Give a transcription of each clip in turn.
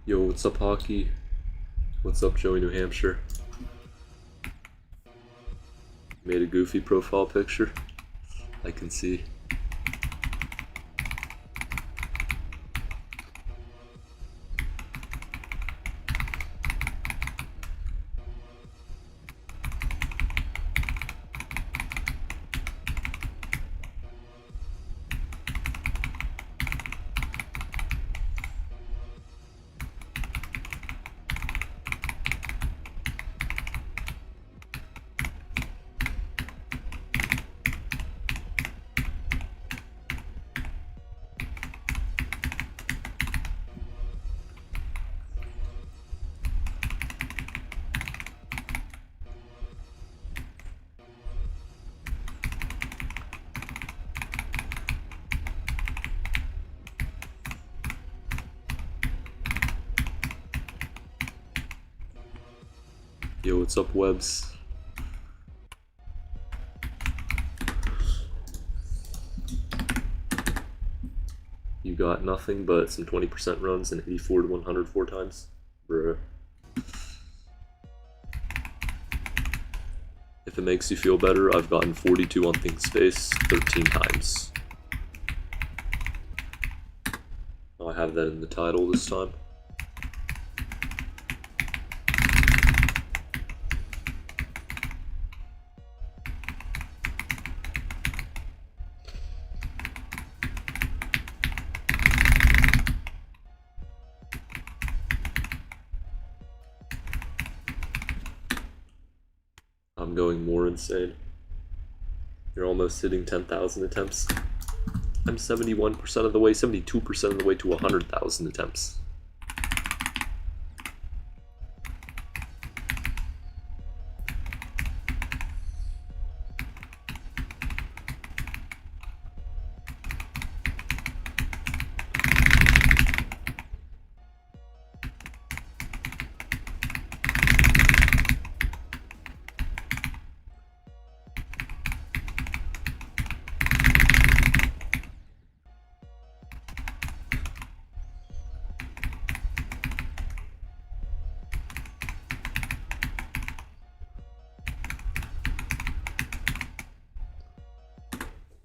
Yo, what's up, hockey? What's up, Joey, New Hampshire? Made a goofy profile picture. I can see. Yo, what's up, Webs? You got nothing but some 20% runs and 84 to 100 4 times? Bruh. If it makes you feel better, I've gotten 42 on Think Space 13 times. I have that in the title this time. I'm going more insane. You're almost hitting 10,000 attempts. I'm 71% of the way, 72% of the way to 100,000 attempts.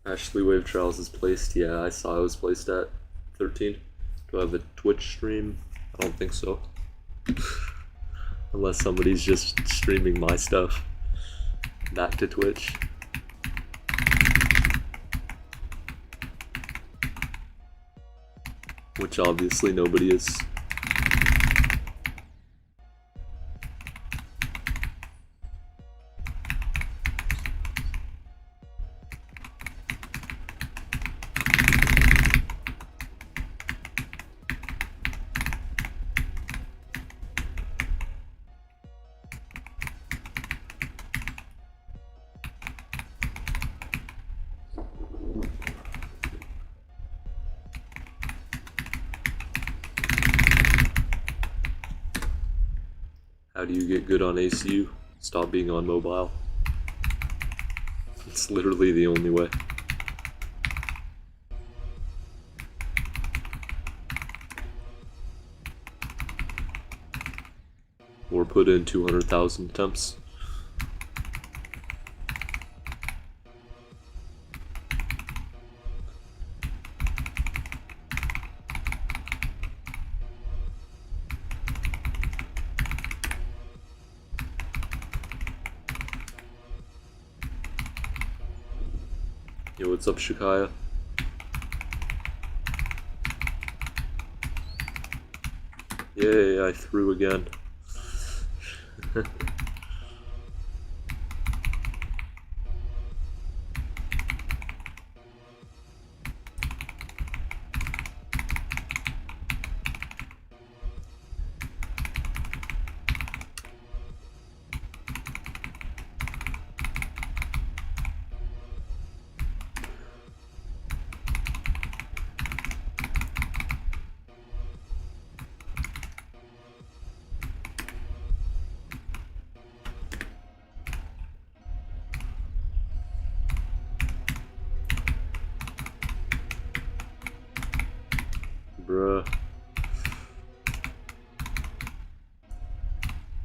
Ashley Wave Trials is placed. Yeah, I saw it was placed at 13. Do I have a Twitch stream? I don't think so. Unless somebody's just streaming my stuff back to Twitch. Which obviously nobody is. How do you get good on ACU? Stop being on mobile. It's literally the only way. Or put in 200,000 attempts. Yo, what's up, Shikaya? Yay, I threw again.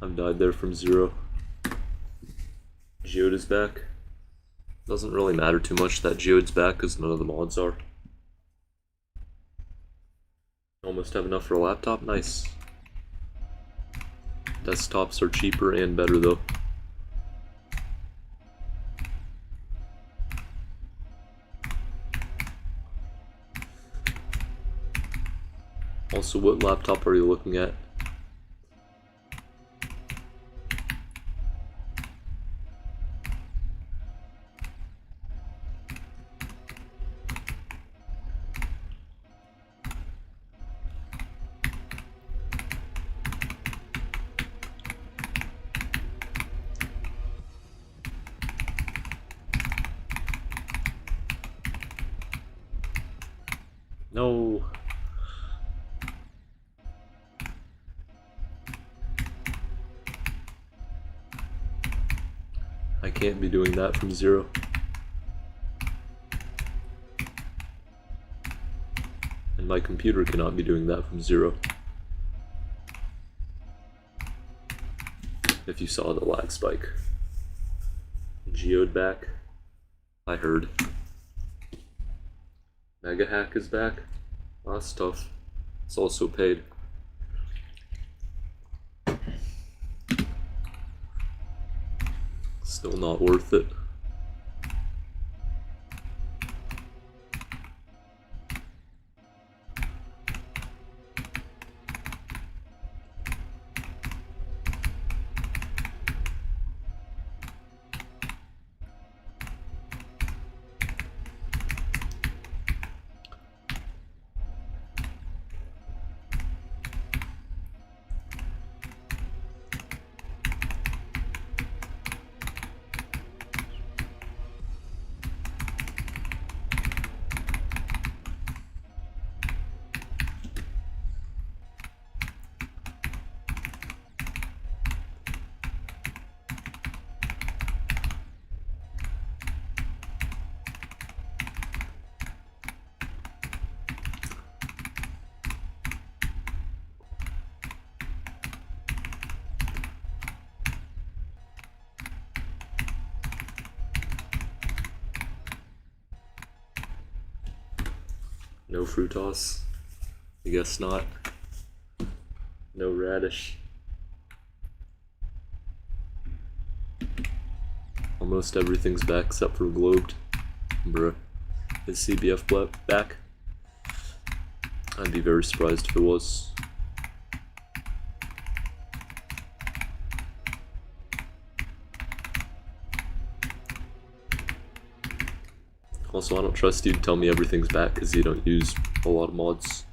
I've died there from 0. Geode is back. Doesn't really matter too much that Geode's back because none of the mods are. Almost have enough for a laptop. Nice. Desktops are cheaper and better though. Also, what laptop are you looking at? No. I can't be doing that from 0. And my computer cannot be doing that from 0. If you saw the lag spike. Geode back. I heard. Mega Hack is back. Oh, that's tough. It's also paid. Still not worth it. No fruitos. I guess not. No radish. Almost everything's back except for globed. Bruh. Is CBF back? I'd be very surprised if it was. Also, I don't trust you to tell me everything's back because you don't use a lot of mods.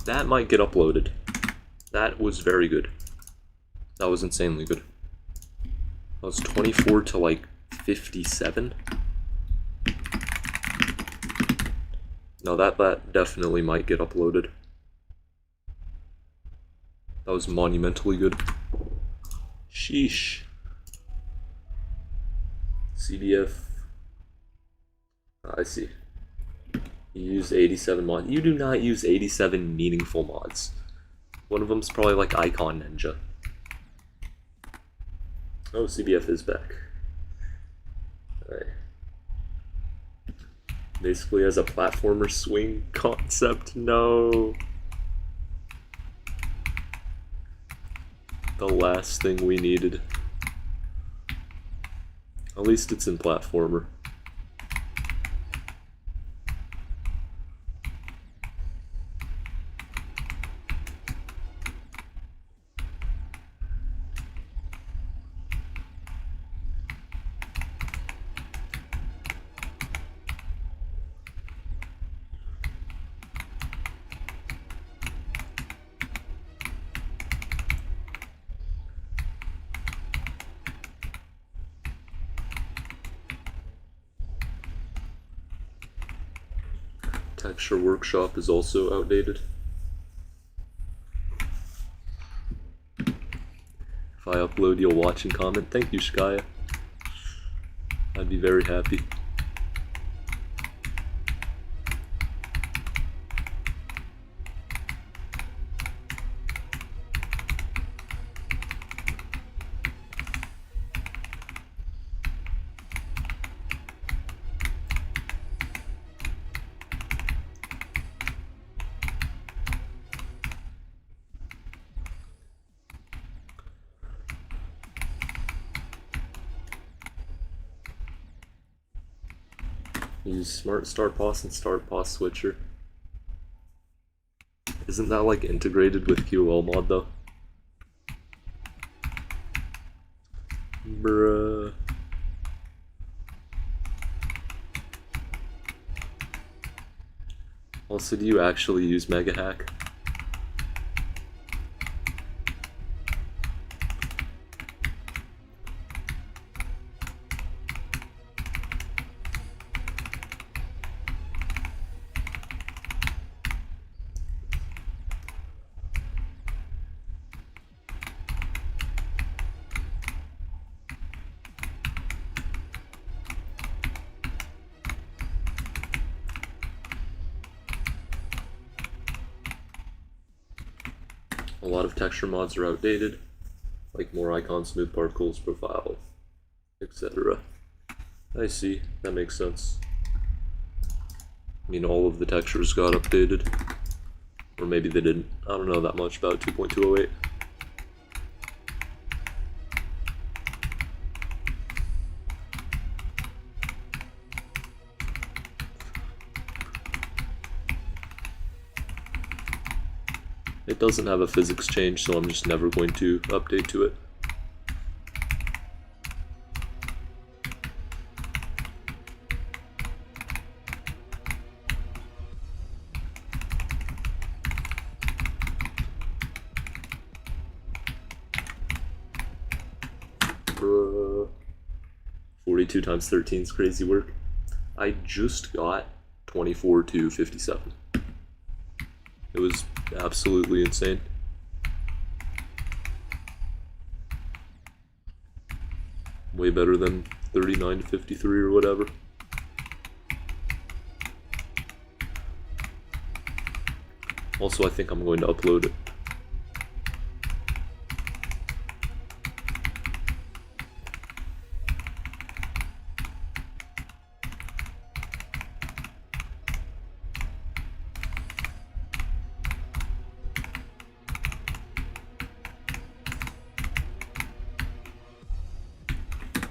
That might get uploaded. That was very good. That was insanely good. That was 24 to like 57. No, that definitely might get uploaded. That was monumentally good. Sheesh. CDF. I see. You use 87 mods. You do not use 87 meaningful mods. One of them's probably like Icon Ninja. Oh, CBF is back. Alright. Basically as a platformer swing concept, no. The last thing we needed. At least it's in platformer. Texture Workshop is also outdated. If I upload, you'll watch and comment. Thank you, Shkaya. I'd be very happy. Use Smart Start Pos and Start Pos Switcher. Isn't that like integrated with QL mod though? Bruh. Also, do you actually use Mega Hack? A lot of texture mods are outdated, like more icon, smooth particles, profile, etc. I see, that makes sense. I mean, all of the textures got updated. Or maybe they didn't. I don't know that much about 2.208. It doesn't have a physics change, so I'm just never going to update to it. Bruh. 42 times 13 is crazy work. I just got 24 to 57. It was absolutely insane. Way better than 39 to 53 or whatever. Also, I think I'm going to upload it.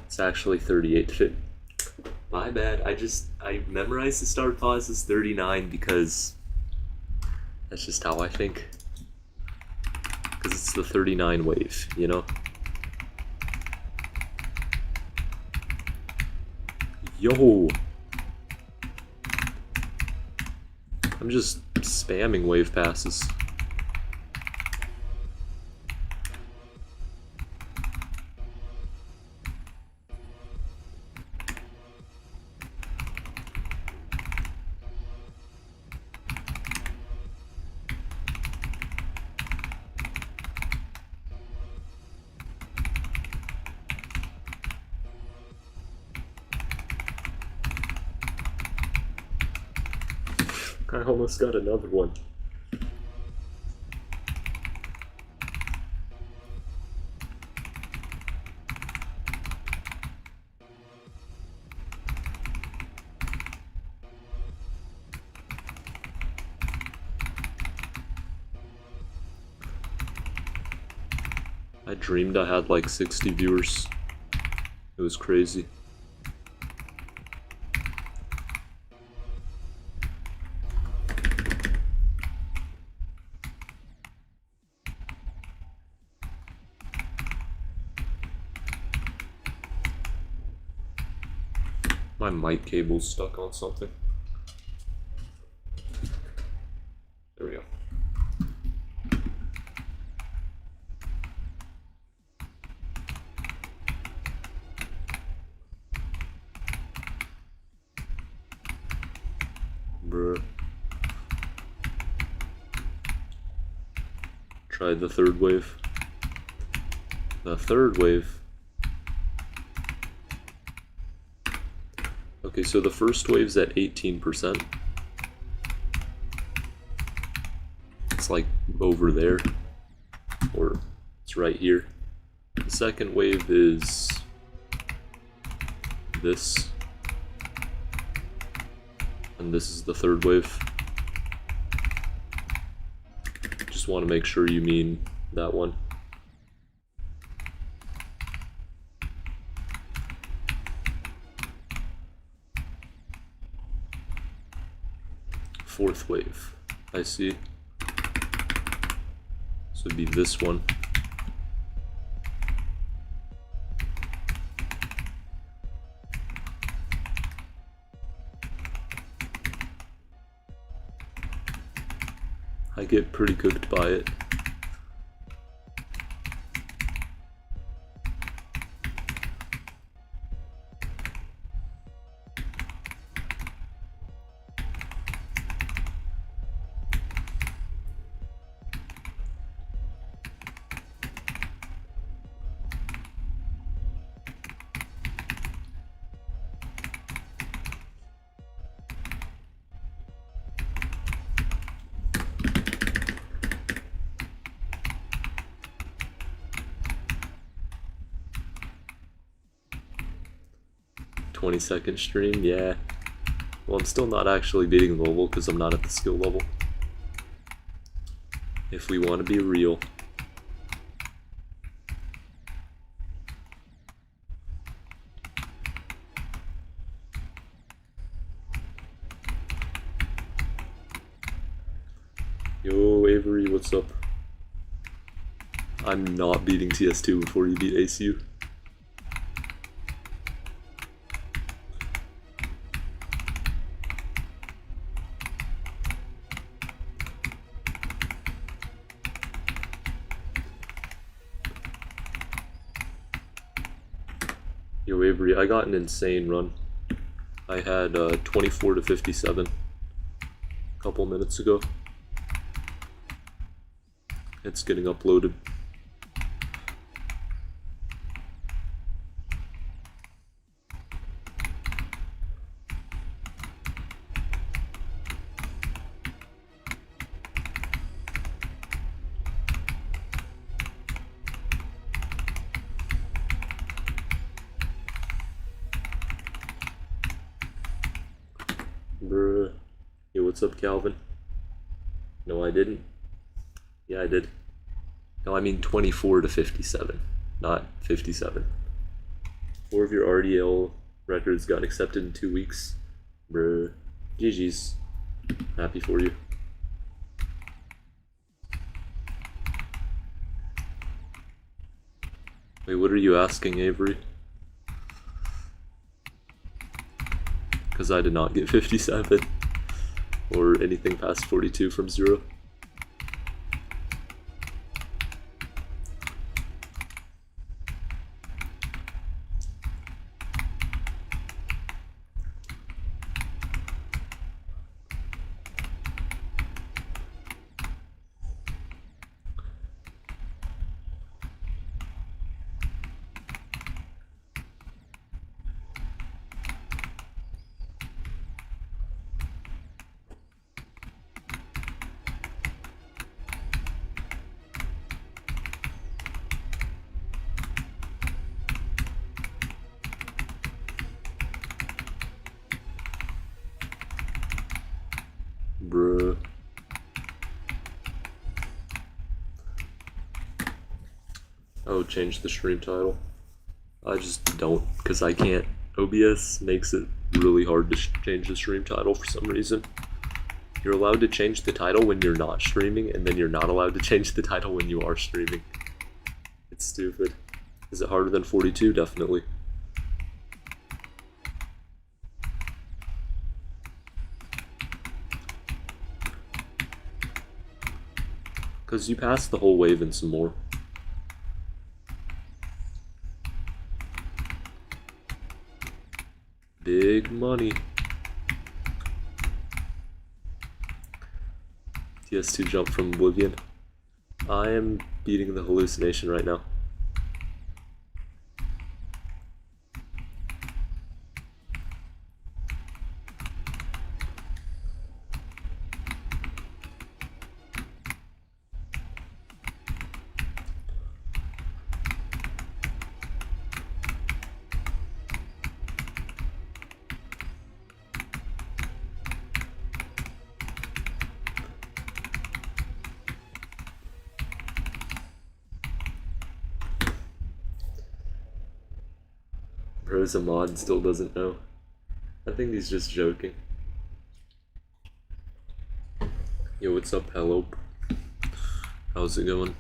It's actually 38 to 50. My bad, I memorized the start pause as 39 because that's just how I think. Because it's the 39 wave, you know? Yo! I'm just spamming wave passes. I almost got another one. I dreamed I had like 60 viewers. It was crazy. My mic cable's stuck on something. There we go. Bruh. Try the third wave. The third wave. Okay, so the first wave's at 18%. It's like over there, or it's right here. The second wave is this, and this is the third wave. Just want to make sure you mean that one. Fourth wave, I see. So it'd be this one. I get pretty cooked by it. .20-second stream, yeah. Well, I'm still not actually beating the level because I'm not at the skill level. If we want to be real. Yo, Avery, what's up? I'm not beating TS2 before you beat ACU. Yo, Avery, I got an insane run. I had 24 to 57 a couple minutes ago. It's getting uploaded. Bruh. Yo, what's up, Calvin? No, I didn't. Yeah, I did. No, I mean 24 to 57, not 57. 4 of your RDL records got accepted in 2 weeks. Bruh. GG's. Happy for you. Wait, what are you asking, Avery? Because I did not get 57 or anything past 42 from 0. Bruh. Oh, change the stream title. I just don't, because I can't. OBS makes it really hard to change the stream title for some reason. You're allowed to change the title when you're not streaming, and then you're not allowed to change the title when you are streaming. It's stupid. Is it harder than 42? Definitely. Because you passed the whole wave and some more. Big money. TS2 jump from Oblivion. I am beating the hallucination right now. Bro's a mod, still doesn't know. I think he's just joking. Yo, what's up, hello? How's it going?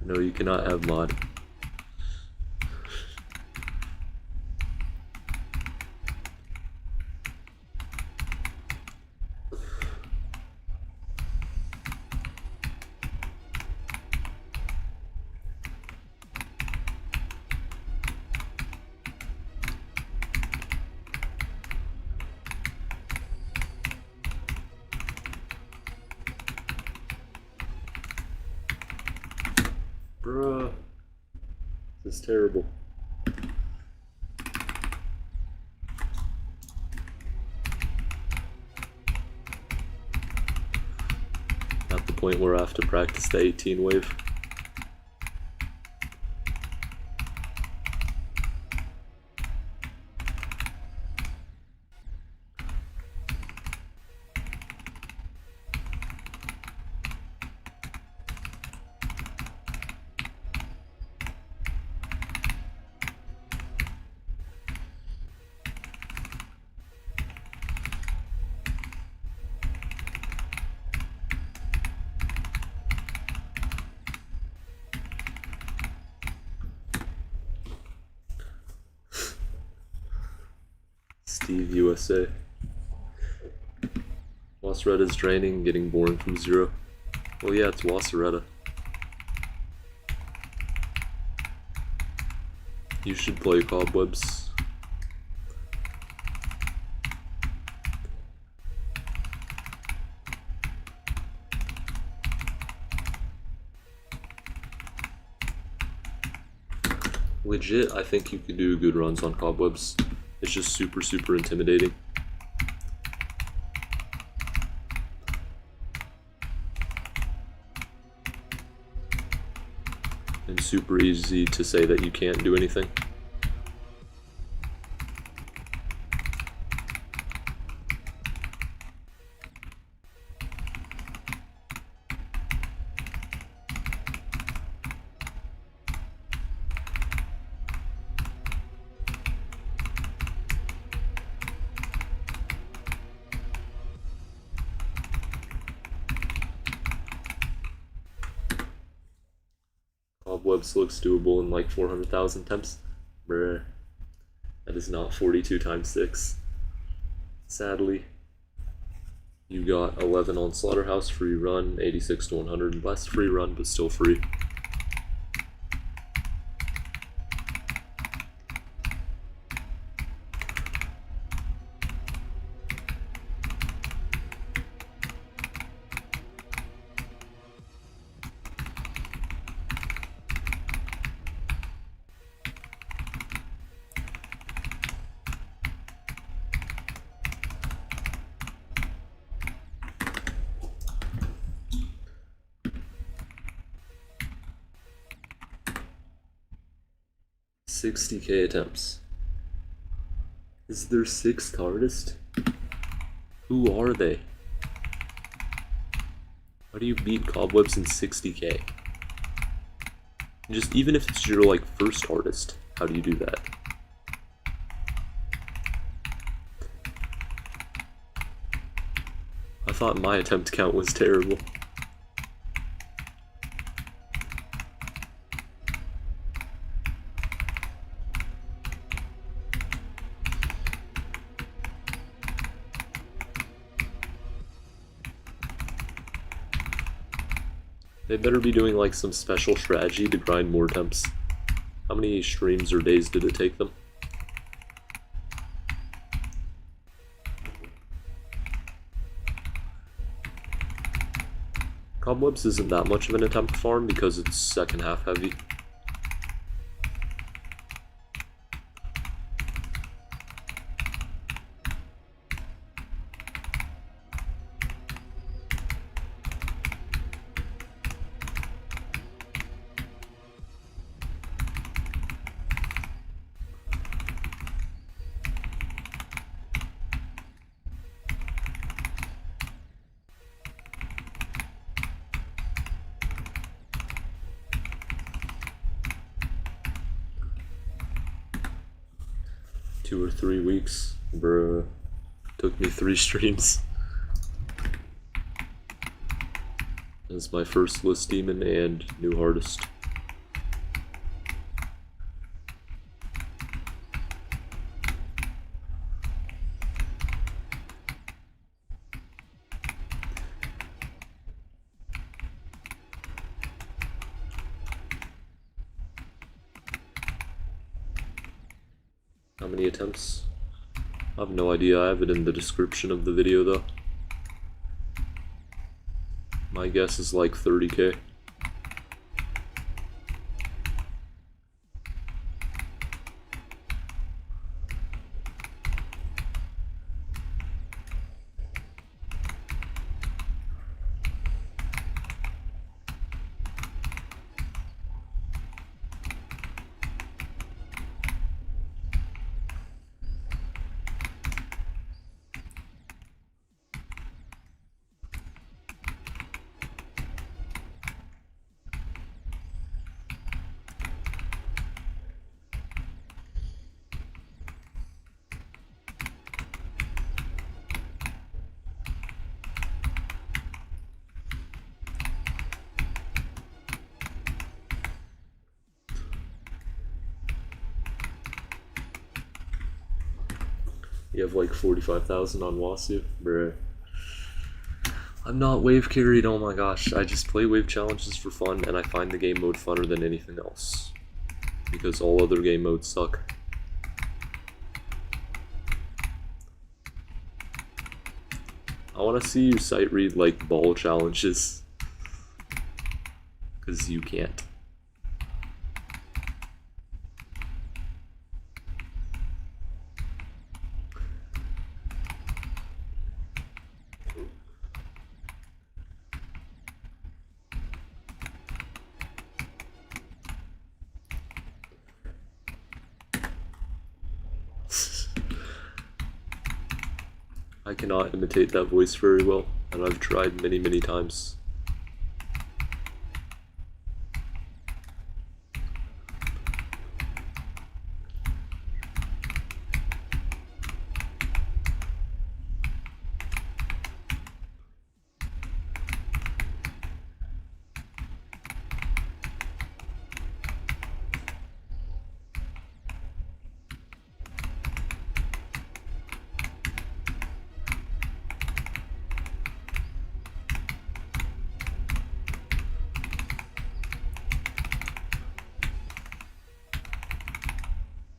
No, you cannot have mod. Bruh, this is terrible. At the point where I have to practice the 18 wave. Steve USA. Wasseretta draining, getting boring from zero. Well, yeah, it's Wasseretta. You should play Cobwebs. Legit, I think you could do good runs on Cobwebs. It's just super, super intimidating. And super easy to say that you can't do anything. Cobwebs looks doable in like 400,000 attempts. Bruh. That is not 42 times 6. Sadly. You got 11 on Slaughterhouse, free run, 86 to 100, less free run, but still free. $60K attempts. Is their 6th hardest? Who are they? How do you beat Cobwebs in 60K? Just even if it's your like first hardest, how do you do that? I thought my attempt count was terrible. They better be doing like some special strategy to grind more attempts. How many streams or days did it take them? Cobwebs isn't that much of an attempt farm because it's second half heavy. Two or 3 weeks, bruh. Took me 3 streams. It's my first list demon and new hardest. How many attempts? I have no idea. I have it in the description of the video though. My guess is like 30k. You have like 45,000 on Wasu? Bruh. I'm not wave carried, oh my gosh. I just play wave challenges for fun and I find the game mode funner than anything else. Because all other game modes suck. I want to see you sight read like ball challenges. Because you can't. I cannot imitate that voice very well, and I've tried many, many times.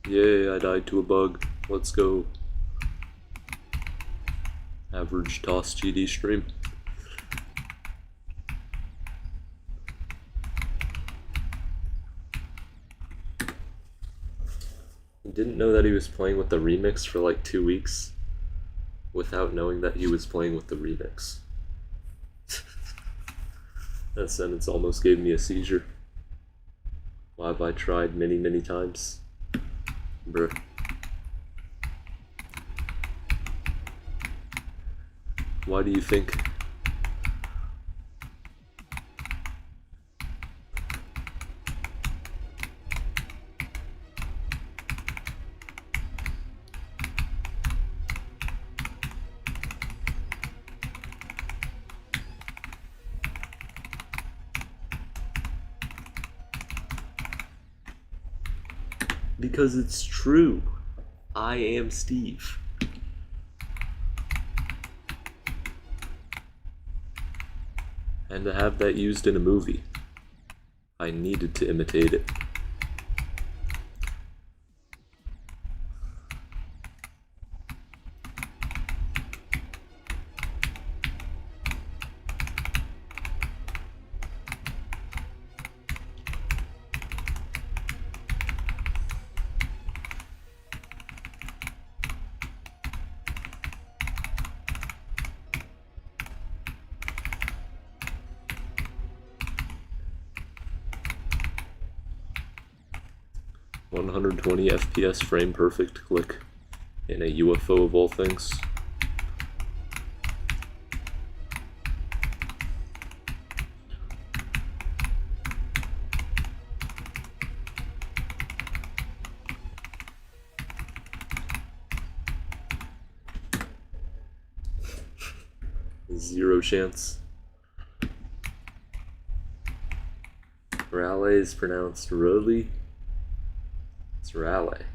Yay, I died to a bug. Let's go. Average toss GD stream. Didn't know that he was playing with the remix for like 2 weeks without knowing that he was playing with the remix. That sentence almost gave me a seizure. Why have I tried many, many times? Bruh. Why do you think? Because it's true. I am Steve. And to have that used in a movie, I needed to imitate it. 120 FPS frame perfect click in a UFO of all things. Zero chance. Raleigh is pronounced Raleigh. It's Raleigh.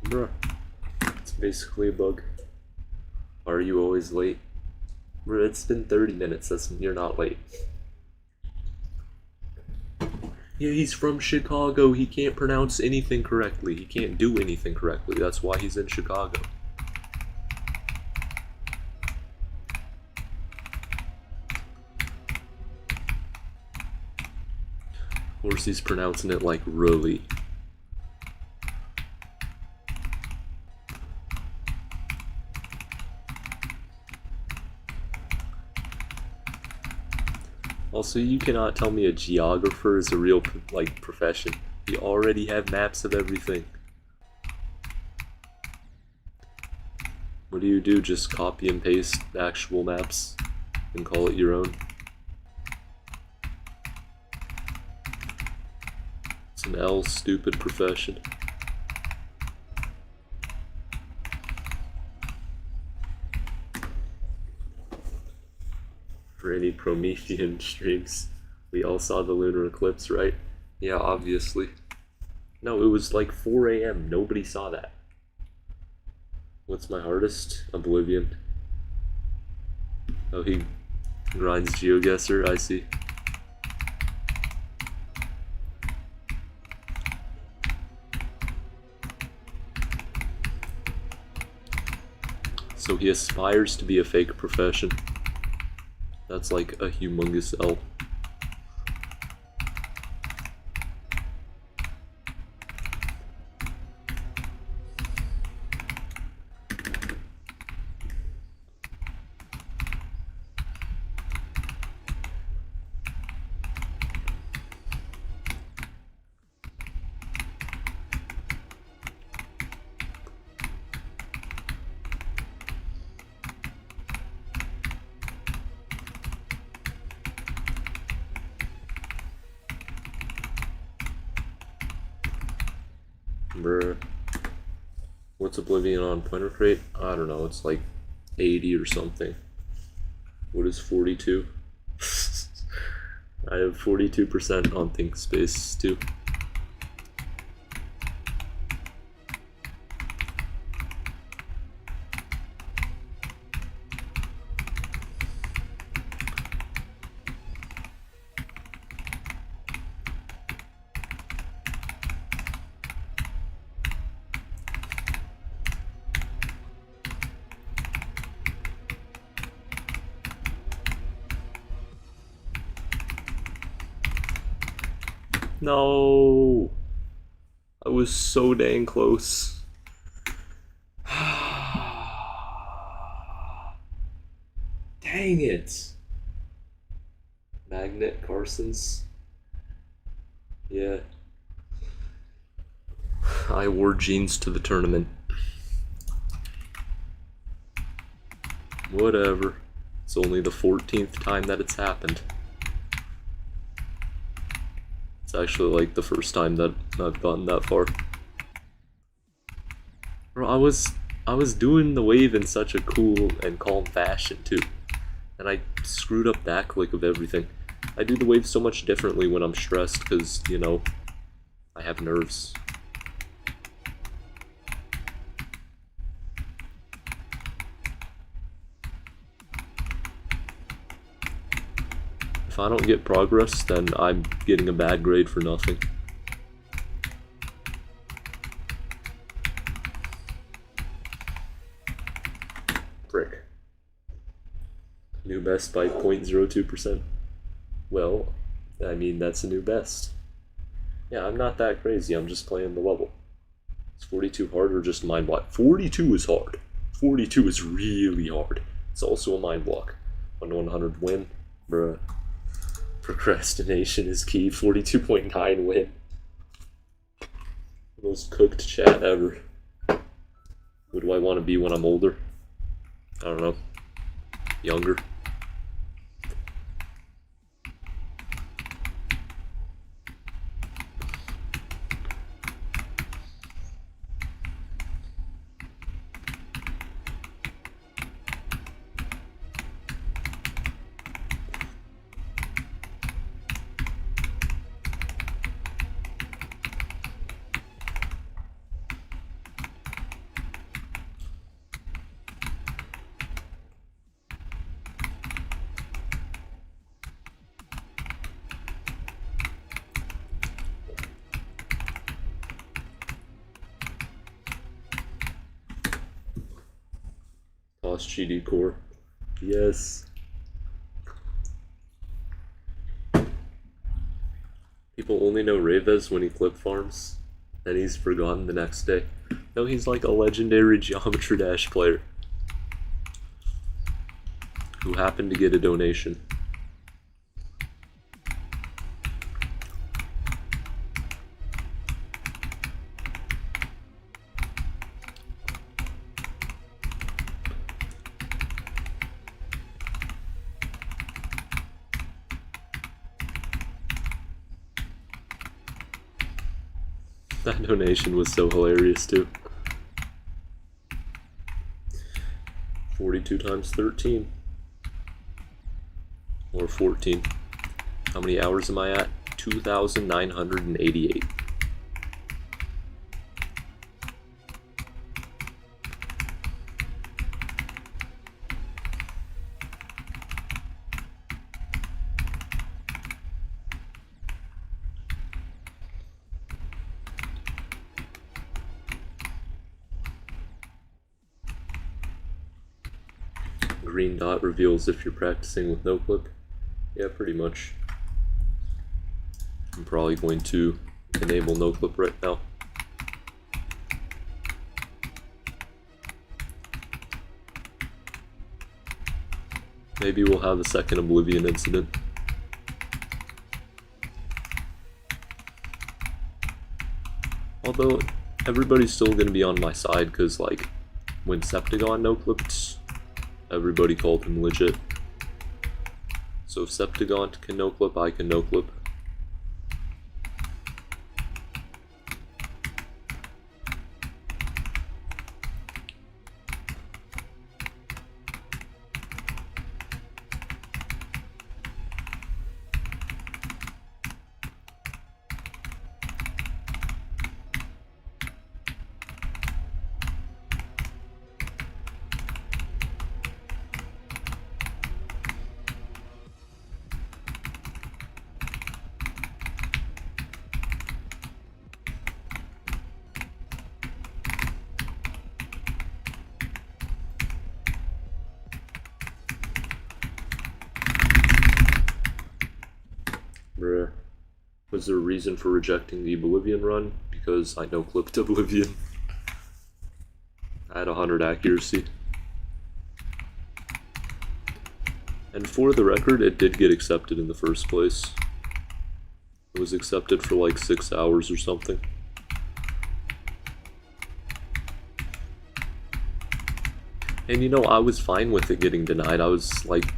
Bruh, it's basically a bug. Are you always late? Bruh, it's been 30 minutes, you're not late. Yeah, he's from Chicago, he can't pronounce anything correctly, he can't do anything correctly, that's why he's in Chicago. Of course he's pronouncing it like really. Also, you cannot tell me a geographer is a real, profession. You already have maps of everything. What do? Just copy and paste actual maps and call it your own? It's an L stupid profession. For any Promethean streams, we all saw the lunar eclipse, right? Yeah, obviously. No, it was like 4 AM. Nobody saw that. What's my hardest? Oblivion. Oh, he grinds GeoGuessr, I see. So he aspires to be a fake profession. That's like a humongous L. Bruh. What's Oblivion on pointer crate? I don't know, it's like 80 or something. What is 42? I have 42% on ThinkSpace too. No, I was so dang close. Dang it. Magnet Carson's. Yeah. I wore jeans to the tournament. Whatever. It's only the 14th time that it's happened. It's actually like the first time that I've gotten that far. Bro, I was doing the wave in such a cool and calm fashion too. And I screwed up that click of everything. I do the wave so much differently when I'm stressed because, you know, I have nerves. If I don't get progress, then I'm getting a bad grade for nothing. Frick. New best by 0.02%. Well, I mean, that's a new best. Yeah, I'm not that crazy, I'm just playing the level. Is 42 hard or just mind block? 42 is hard. 42 is really hard. It's also a mind block. 1 to 100 win. Bruh. Procrastination is key. 42.9 win. Most cooked chat ever. What do I want to be when I'm older? I don't know. Younger. Toss GD core. Yes. People only know Reyes when he clip farms, then he's forgotten the next day. No, he's like a legendary Geometry Dash player who happened to get a donation. That donation was so hilarious too. 42 times 13. Or 14. How many hours am I at? 2,988. Green dot reveals if you're practicing with no clip. Yeah, pretty much. I'm probably going to enable no clip right now. Maybe we'll have a second Oblivion incident. Although, everybody's still going to be on my side, because, like, when Septagon no-clipped, everybody called him legit. So if Septagon can no-clip, I can no-clip. Bruh. Was there a reason for rejecting the Oblivion run? Because I no-clipped Oblivion. I had 100 accuracy. And for the record, it did get accepted in the first place. It was accepted for like 6 hours or something. And you know, I was fine with it getting denied. I was like,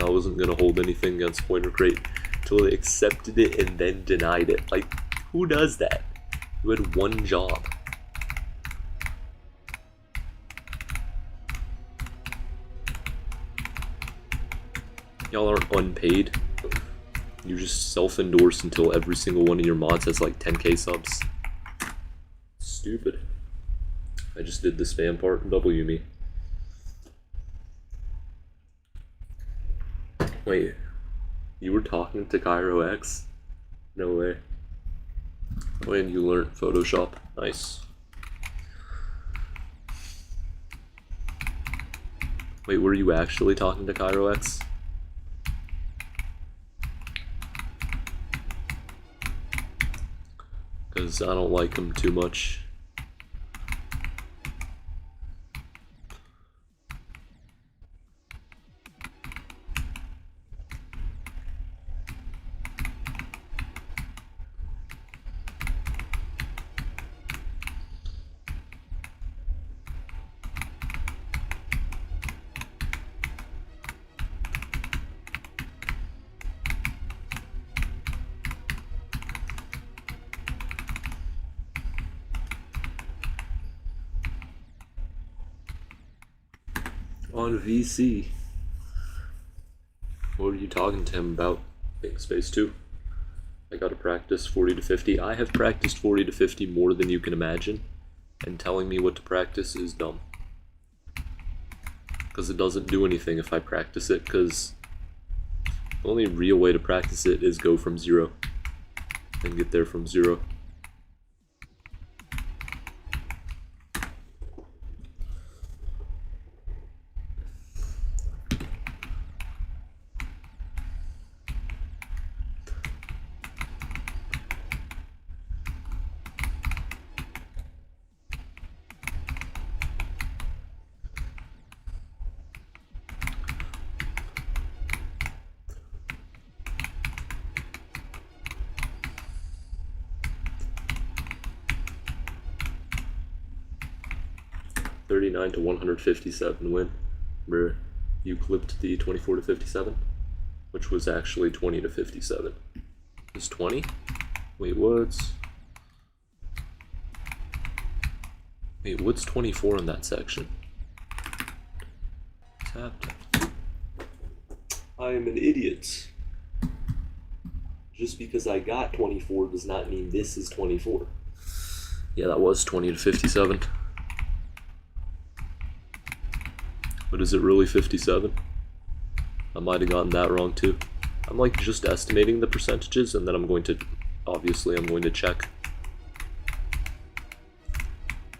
I wasn't gonna hold anything against Pointer Crate until they accepted it and then denied it. Like, who does that? You had one job. Y'all aren't unpaid. You just self-endorse until every single one of your mods has like 10k subs. Stupid. I just did the spam part. W me. Wait. You were talking to Cairo X? No way. Oh, and you learned Photoshop. Nice. Wait, were you actually talking to Cairo X? Because I don't like him too much. On VC. What are you talking to him about? Big Space 2. I gotta practice 40 to 50. I have practiced 40 to 50 more than you can imagine, and telling me what to practice is dumb. Because it doesn't do anything if I practice it, because the only real way to practice it is go from 0 and get there from 0. $39 to 157 win. Remember, you clipped the 24 to 57, which was actually 20 to 57. Is 20? Wait, what's 24 in that section? Tap, tap. I am an idiot. Just because I got 24 does not mean this is 24. Yeah, that was 20 to 57. But is it really 57? I might have gotten that wrong too. I'm like just estimating the percentages, and then I'm going to check.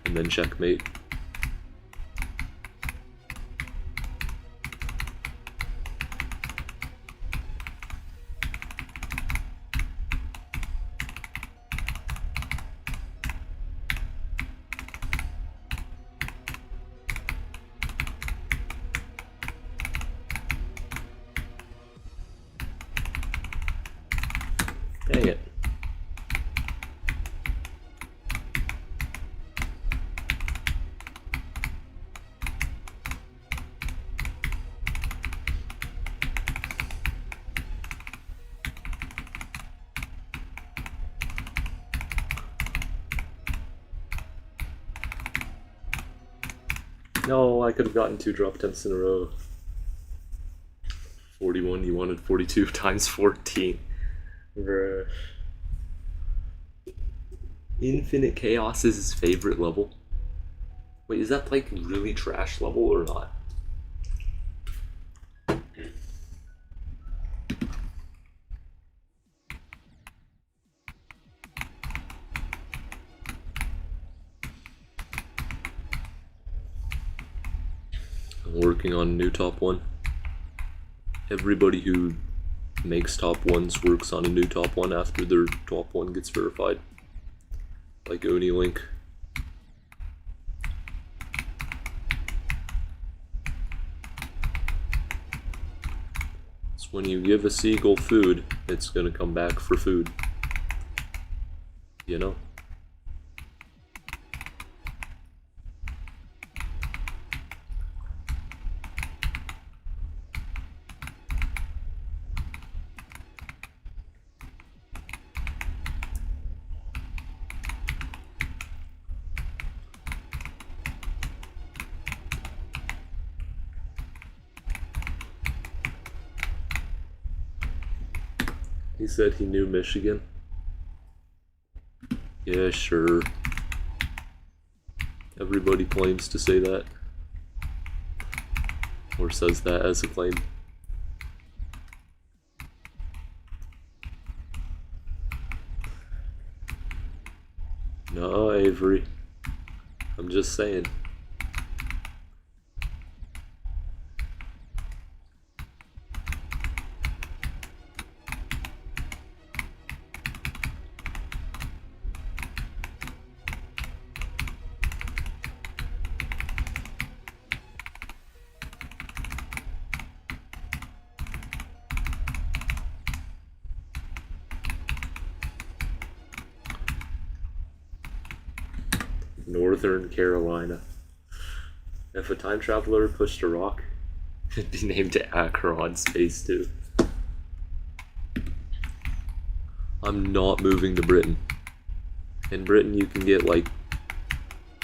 And then checkmate. Dang it. No, I could have gotten 2 drop attempts in a row. 41, you wanted 42 times 14. Bruh. Infinite Chaos is his favorite level. Wait, is that like really trash level or not? I'm working on a new top 1. Everybody who makes top 1s works on a new top 1 after their top 1 gets verified. Like Oni Link. So when you give a seagull food, it's gonna come back for food. You know? He said he knew Michigan. Yeah, sure. Everybody claims to say that. Or says that as a claim. No, Avery. I'm just saying. North Carolina. If a time traveler pushed a rock, it'd be named Akron Space 2. I'm not moving to Britain. In Britain, you can get like...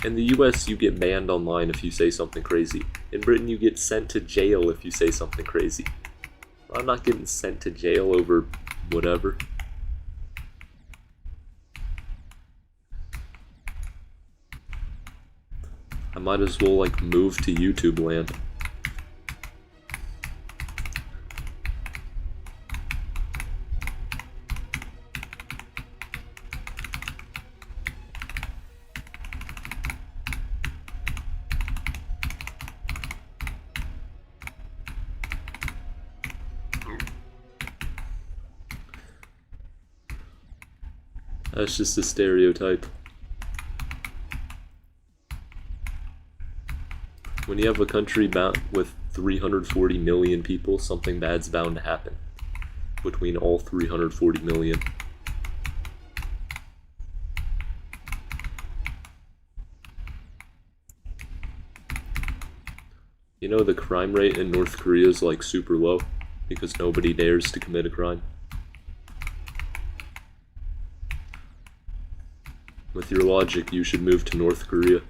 In the US, you get banned online if you say something crazy. In Britain, you get sent to jail if you say something crazy. I'm not getting sent to jail over whatever. I might as well, like, move to YouTube land. That's just a stereotype. When you have a country with 340 million people, something bad's bound to happen between all 340 million. You know, the crime rate in North Korea is like super low because nobody dares to commit a crime. With your logic, you should move to North Korea.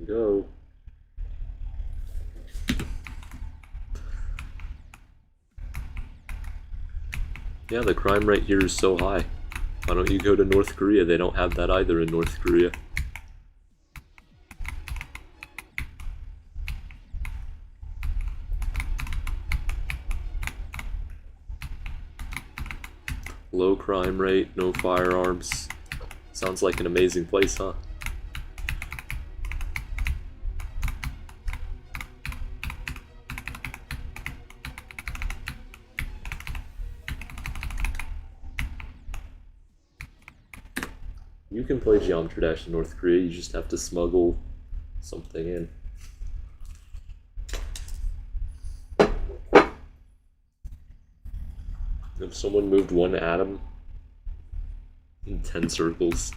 Go. Yeah, the crime rate here is so high. Why don't you go to North Korea? They don't have that either in North Korea. Low crime rate, no firearms. Sounds like an amazing place, huh? You can play Geometry Dash in North Korea, you just have to smuggle something in. If someone moved one atom in 10 circles.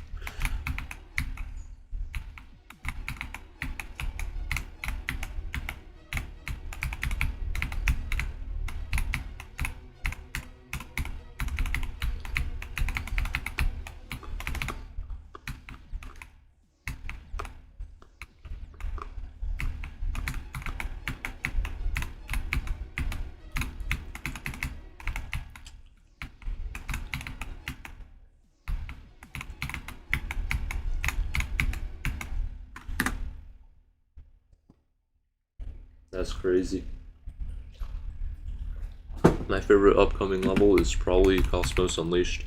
That's crazy. My favorite upcoming level is probably Cosmos Unleashed.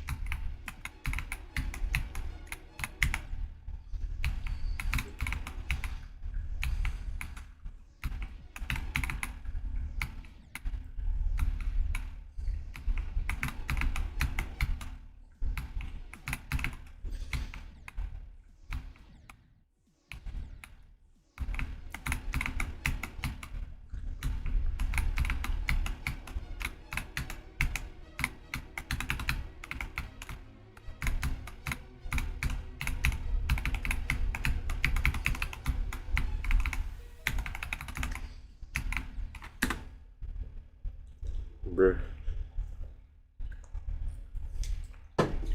Bruh.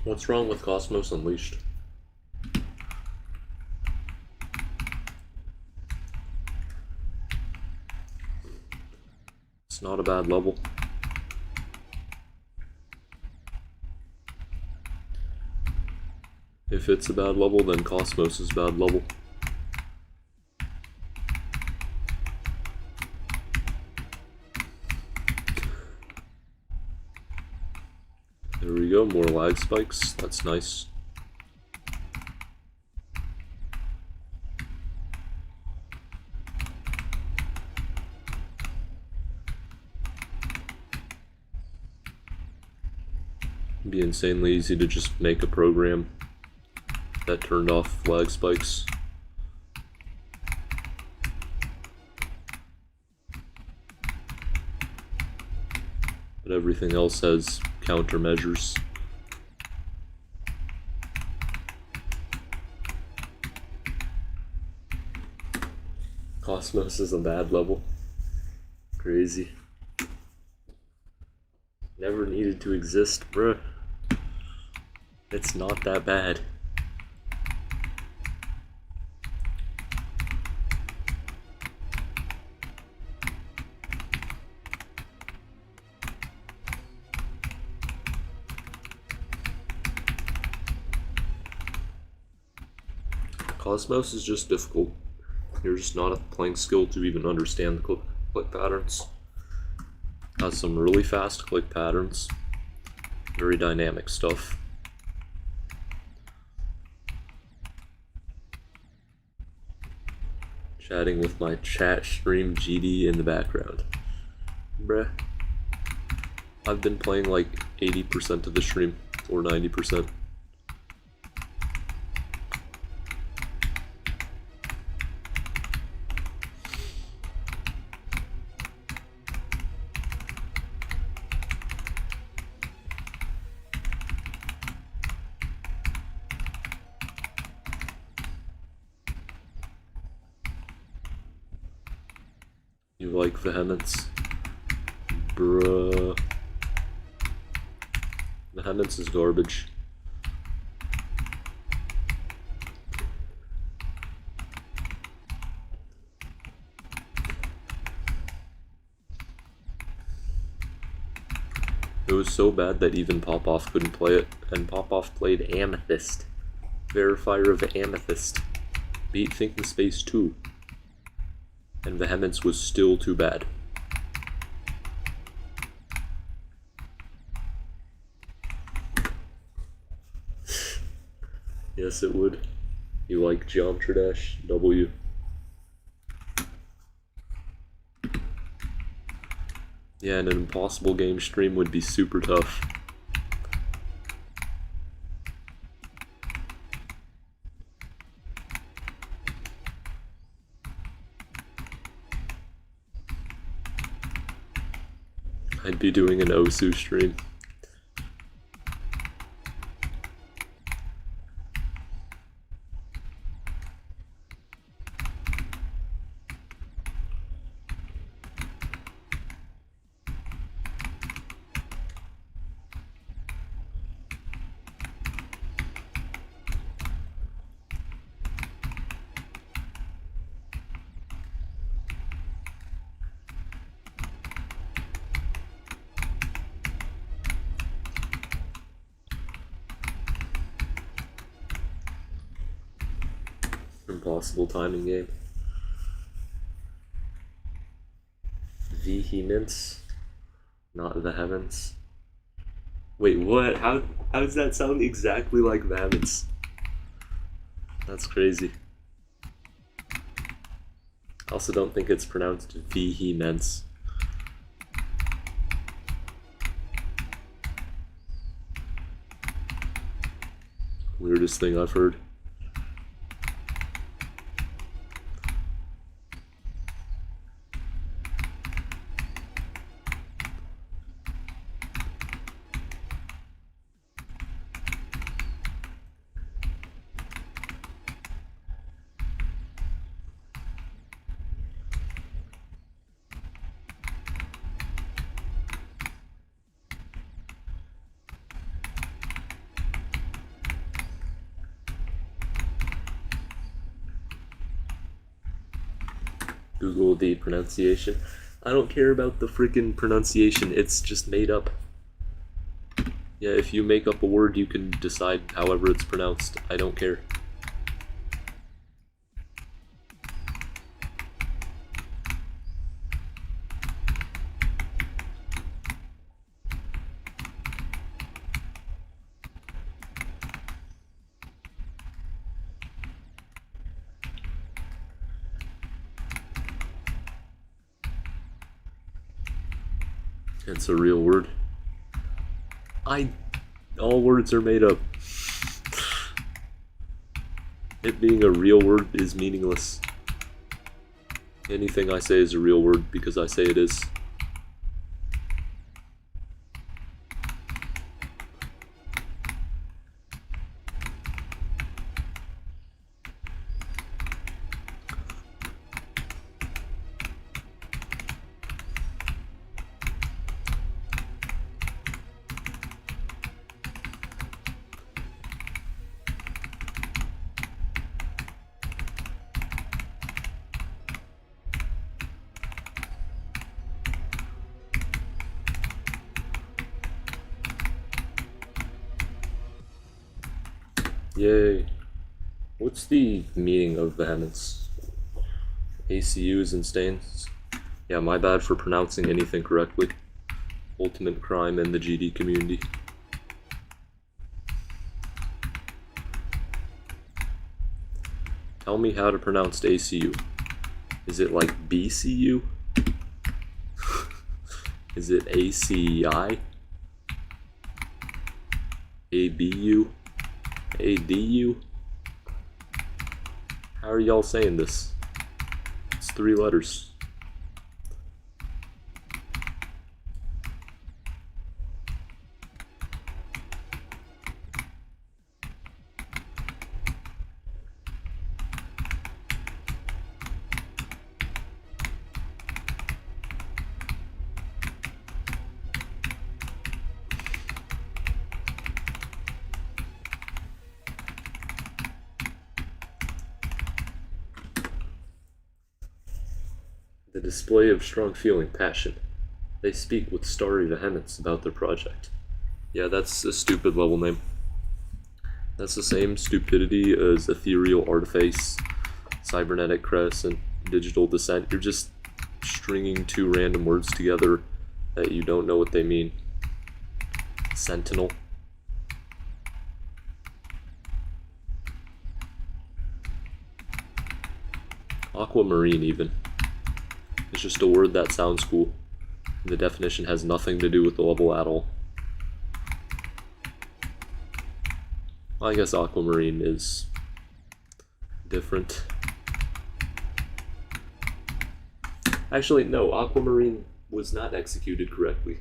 What's wrong with Cosmos Unleashed? It's not a bad level. If it's a bad level, then Cosmos is a bad level. There we go, more lag spikes. That's nice. It'd be insanely easy to just make a program that turned off lag spikes. But everything else has countermeasures. Cosmos is a bad level. Crazy. Never needed to exist, bruh. It's not that bad. Cosmos is just difficult. You're just not at the playing skill to even understand the click patterns. Has some really fast click patterns. Very dynamic stuff. Chatting with my chat stream GD in the background. Bruh. I've been playing like 80% of the stream, or 90%. You like Vehemence? Bruh. Vehemence is garbage. It was so bad that even Popoff couldn't play it, and Popoff played Amethyst. Verifier of Amethyst. Beat Thinking Space 2. And Vehemence was still too bad. Yes, it would. You like Geometry Dash? W. Yeah, and an impossible game stream would be super tough. I'd be doing an Osu stream. Impossible timing game. Vehemence, not Vehemence. Wait, what? How does that sound exactly like Vehemence? That's crazy. I also don't think it's pronounced Vehemence. Weirdest thing I've heard. Google the pronunciation. I don't care about the freaking pronunciation, it's just made up. Yeah, if you make up a word, you can decide however it's pronounced. I don't care. It's a real word. All words are made up. It being a real word is meaningless. Anything I say is a real word because I say it is. Yay. What's the meaning of vehemence? ACUs and stains? Yeah, my bad for pronouncing anything correctly. Ultimate crime in the GD community. Tell me how to pronounce ACU. Is it like BCU? Is it ACI? ABU? ADU? How are y'all saying this? It's 3 letters. The display of strong feeling, passion. They speak with starry vehemence about their project. Yeah, that's a stupid level name. That's the same stupidity as ethereal artifice, cybernetic crest, and digital descent. You're just stringing 2 random words together that you don't know what they mean. Sentinel. Aquamarine, even. It's just a word that sounds cool. The definition has nothing to do with the level at all. Well, I guess aquamarine is different. Actually, no, aquamarine was not executed correctly.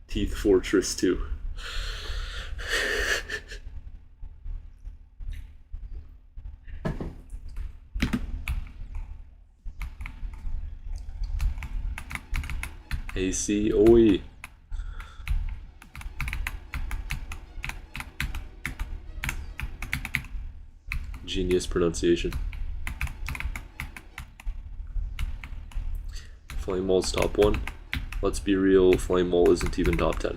Teeth Fortress 2. AC, oi. Genius pronunciation. Flame Wall's top 1. Let's be real, Flame Wall isn't even top 10.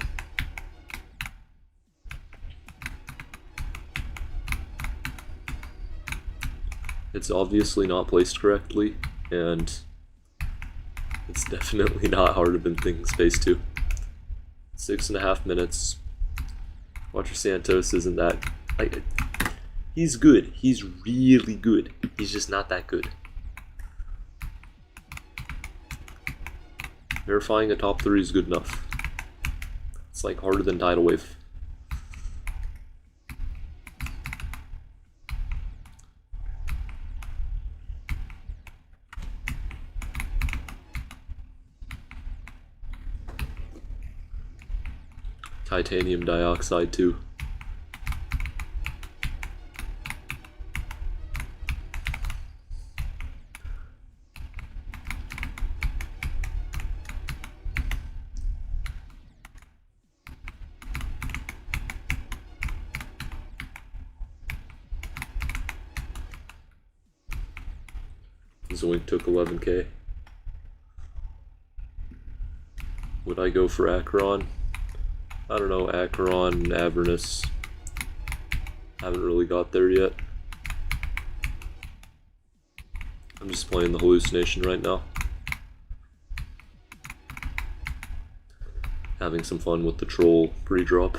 It's obviously not placed correctly, and it's definitely not harder than Thinking Space 2. 6.5 minutes. Watcher Santos isn't that... like, he's good. He's really good. He's just not that good. Verifying a top 3 is good enough. It's like harder than Tidal Wave. Titanium dioxide too. Zoink took 11k. Would I go for Acheron? I don't know, Acheron, Abernus. Haven't really got there yet. I'm just playing the hallucination right now. Having some fun with the troll pre-drop.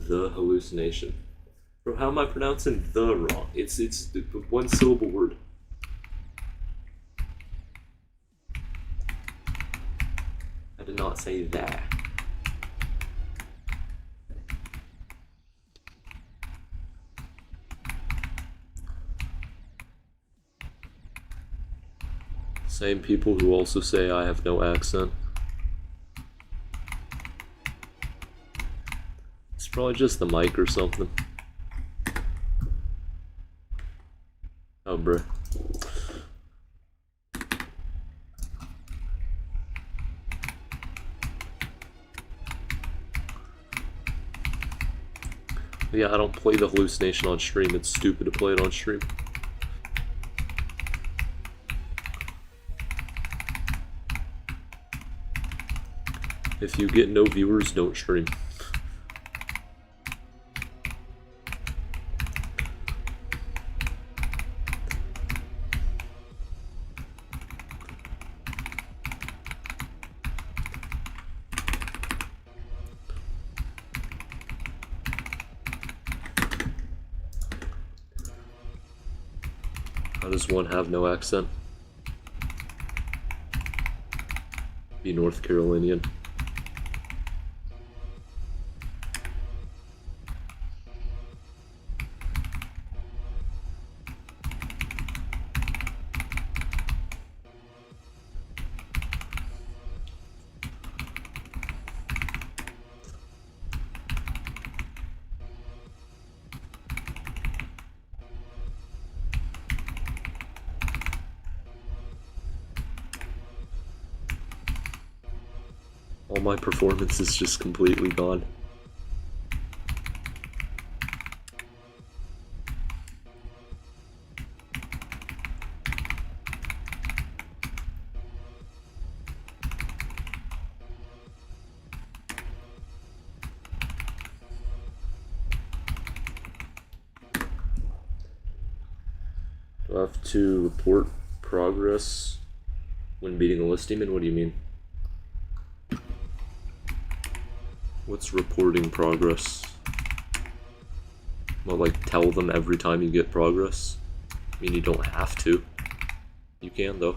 The hallucination. Bro, how am I pronouncing the wrong? It's the one syllable word. I did not say that. Same people who also say I have no accent. It's probably just the mic or something. Oh, bruh. Yeah, I don't play the hallucination on stream. It's stupid to play it on stream. If you get no viewers, don't stream. How does one have no accent? Be North Carolinian. All my performance is just completely gone. Do I have to report progress when beating a list demon? What do you mean? What's reporting progress? Well, like, tell them every time you get progress? I mean, you don't have to. You can, though.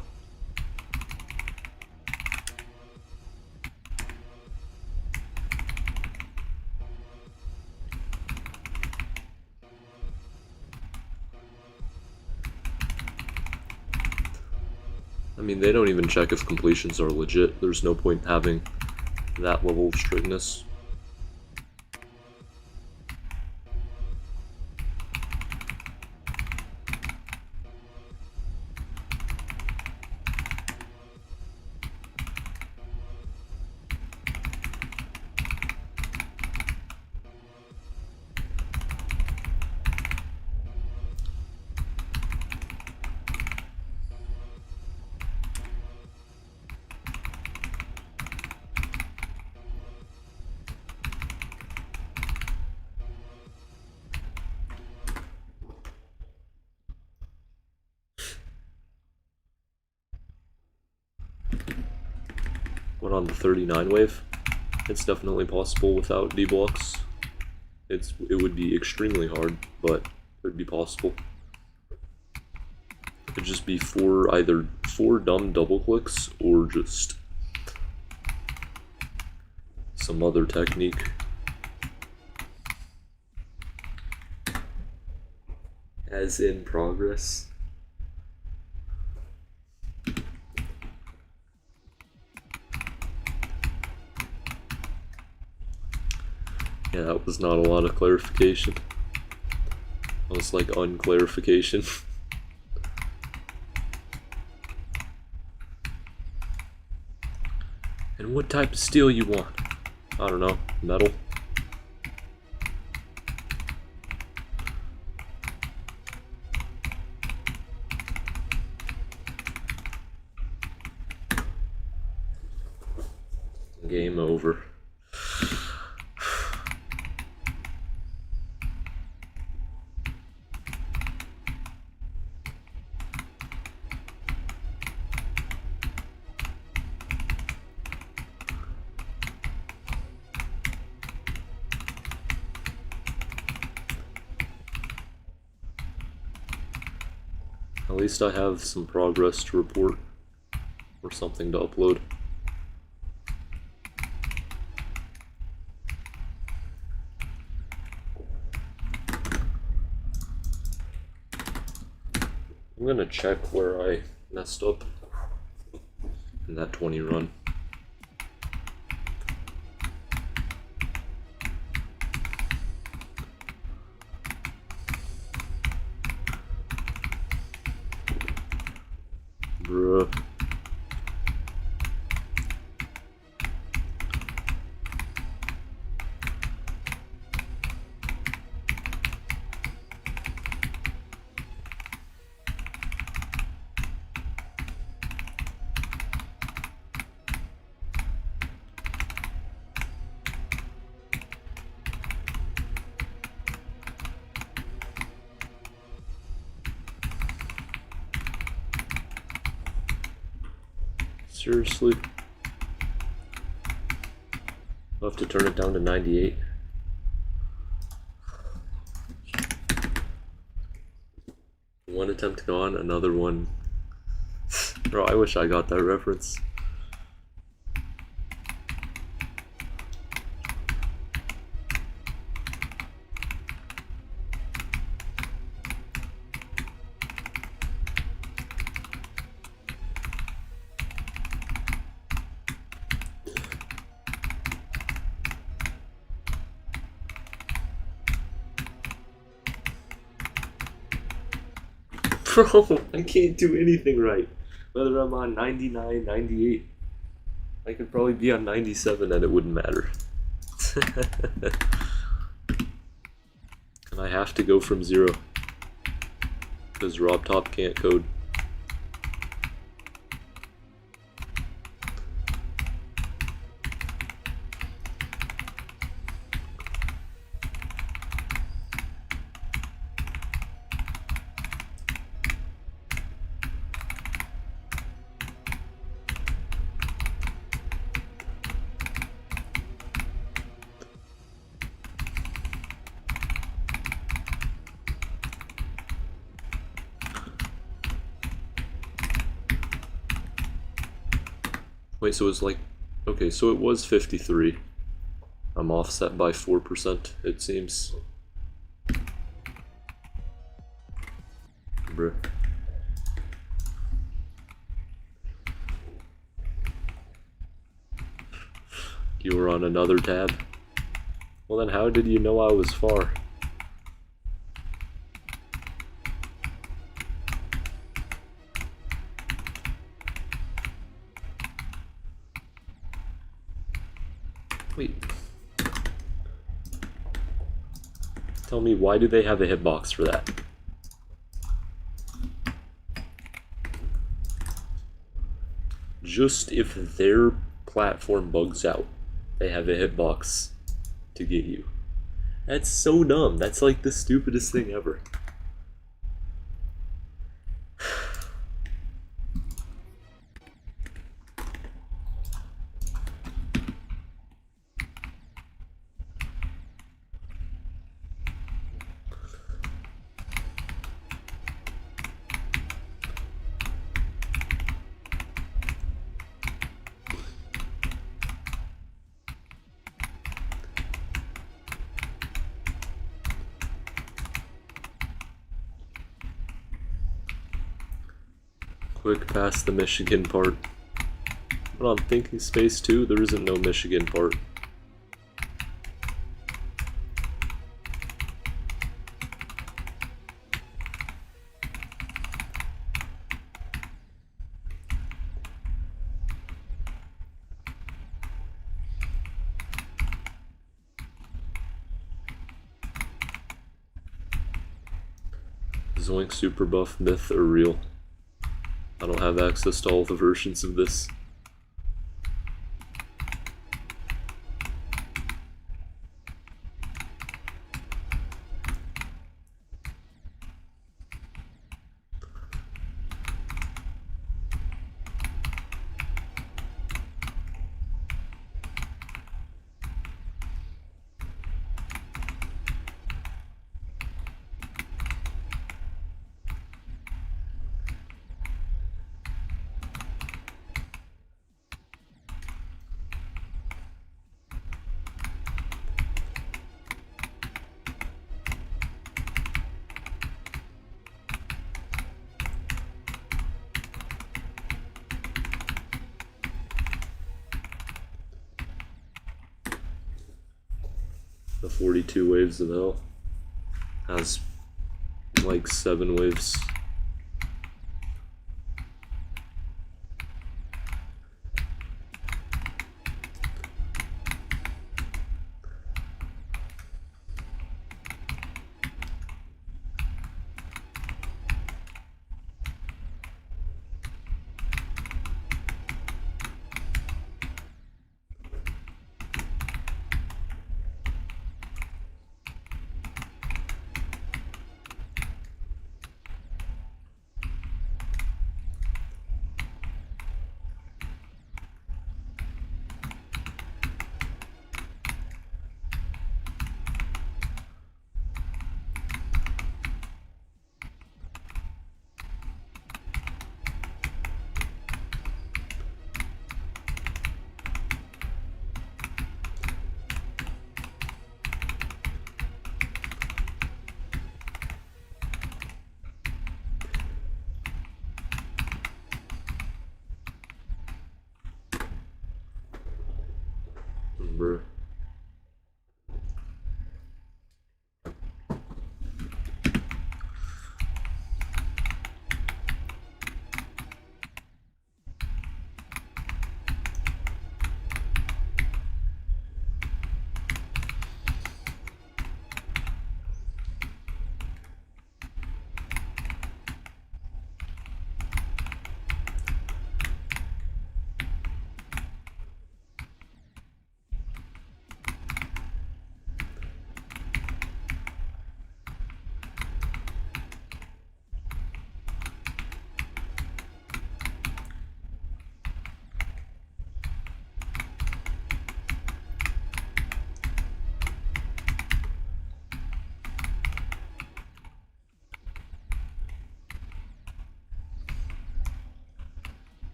I mean, they don't even check if completions are legit. There's no point having that level of strictness. What, on the 39 wave? It's definitely possible without D-blocks. It would be extremely hard, but it would be possible. It'd just be either four dumb double clicks or just some other technique. As in progress. Yeah, that was not a lot of clarification. That was like unclarification. And what type of steel you want? I don't know, metal? Game over. At least I have some progress to report, or something to upload. I'm gonna check where I messed up in that 20 run. Bruh. Seriously? I'll have to turn it down to 98. One attempt gone, another one. Bro, I wish I got that reference. Bro, I can't do anything right. Whether I'm on 99, 98. I could probably be on 97 and it wouldn't matter. And I have to go from 0. Because RobTop can't code. Wait, so it's like, okay, so it was 53. I'm offset by 4%, it seems. Bruh. You were on another tab? Well then how did you know I was far? Wait. Tell me, why do they have a hitbox for that? Just if their platform bugs out, they have a hitbox to get you. That's so dumb. That's like the stupidest thing ever. Quick past the Michigan part. But on Thinking Space 2, there isn't no Michigan part. Zoink Super Buff, Myth, or Real? I don't have access to all the versions of this. The 42 Waves of Hell has like 7 waves. Bruh.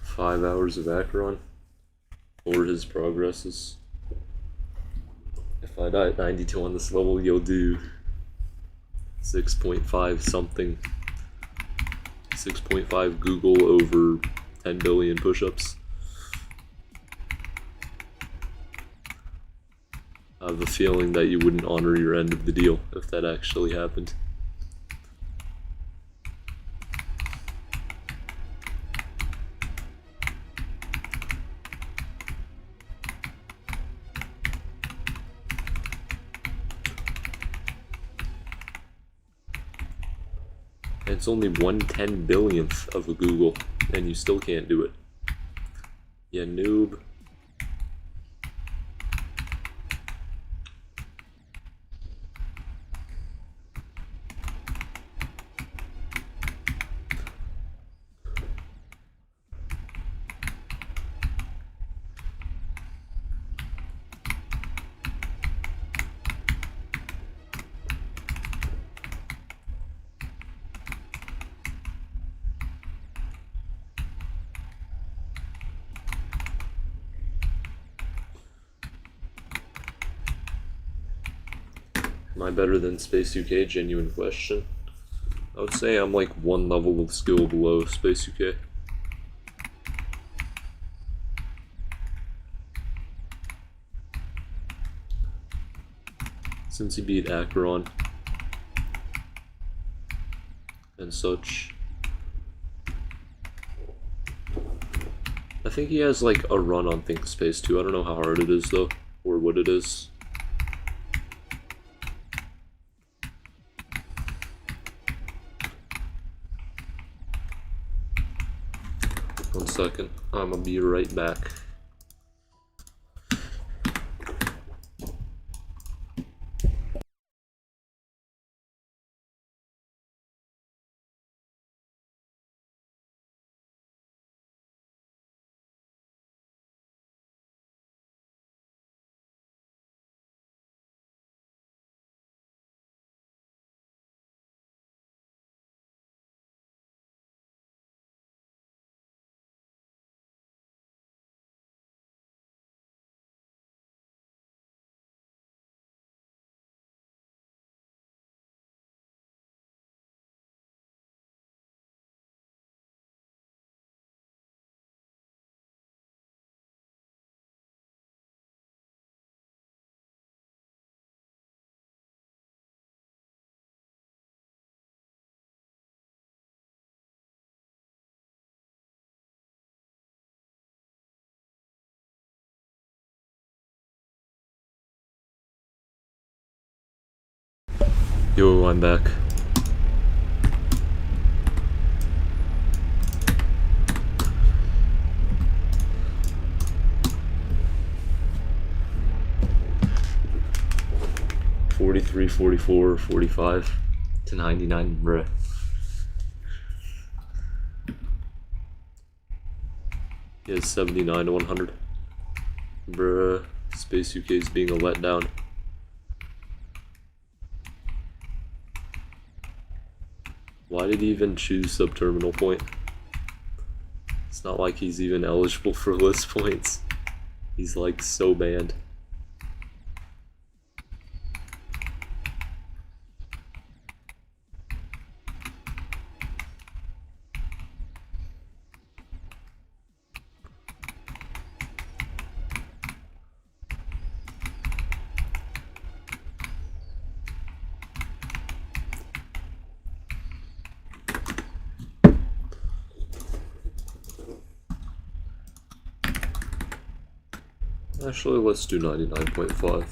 Five hours of Acheron, or his progresses. If I die at 92 on this level, you'll do 6.5 something. 6.5 Google over 10 billion push-ups. I have a feeling that you wouldn't honor your end of the deal if that actually happened. It's only 1/10 billionth of a Google, and you still can't do it. You noob. Am I better than Space UK? Genuine question. I would say I'm like one level of skill below Space UK. Since he beat Acheron and such. I think he has like a run on Think Space too. I don't know how hard it is though, or what it is. One second, I'm gonna be right back. Yo, I'm back. $43, $44, $45 to $99, bruh. He has 79 to 100. Bruh, Space UK is being a letdown. Why did he even choose Subterminal Point? It's not like he's even eligible for list points. He's like so banned. Actually, let's do 99.5.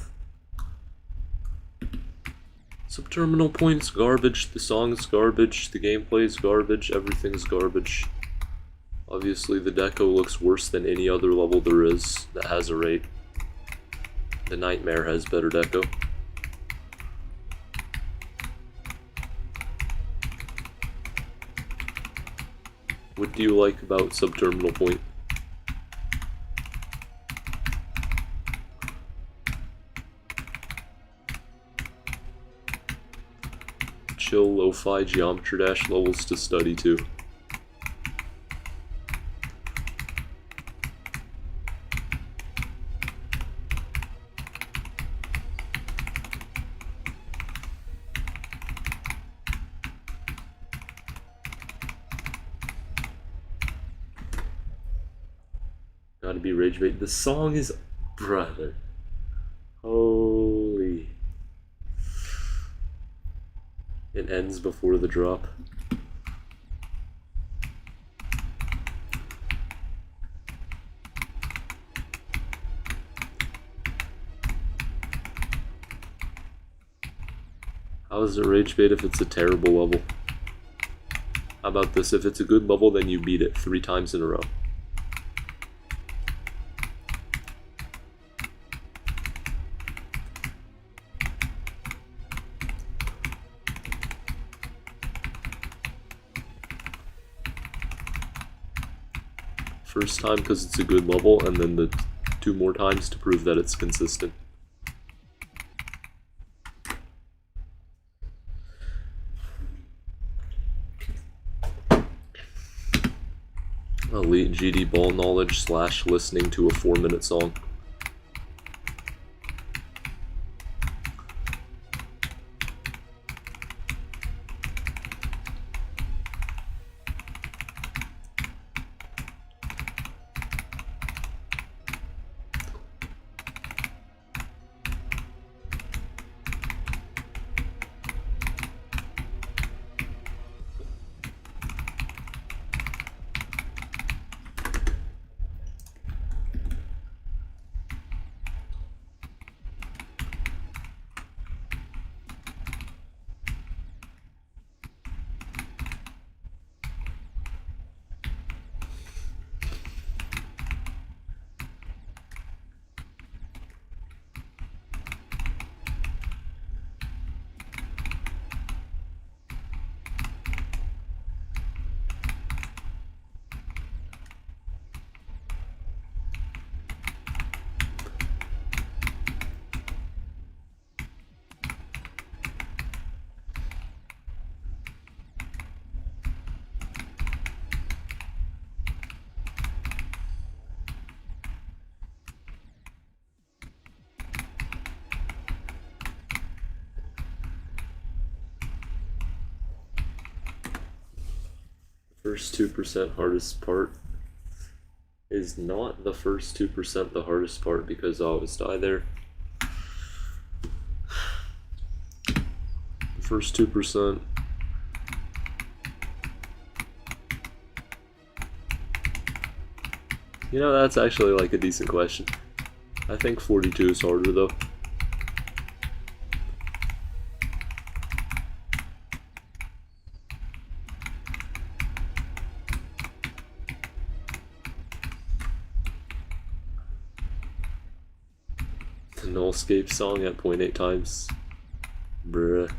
Subterminal Point's garbage, the song's garbage, the gameplay's garbage, everything's garbage. Obviously, the deco looks worse than any other level there is that has a rate. The Nightmare has better deco. What do you like about Subterminal Point? Chill lo-fi Geometry Dash levels to study too. Gotta be rage bait. The song is brother. Holy. It ends before the drop. How is it rage bait if it's a terrible level? How about this? If it's a good level, then you beat it 3 times in a row. First time because it's a good level, and then the 2 more times to prove that it's consistent. Elite GD ball knowledge / listening to a 4-minute song. First 2% hardest part is not the first 2% the hardest part, because I always die there. The first 2%. You know, that's actually like a decent question. I think 42 is harder though. The Nullscape song at 0.8 times. Bruh.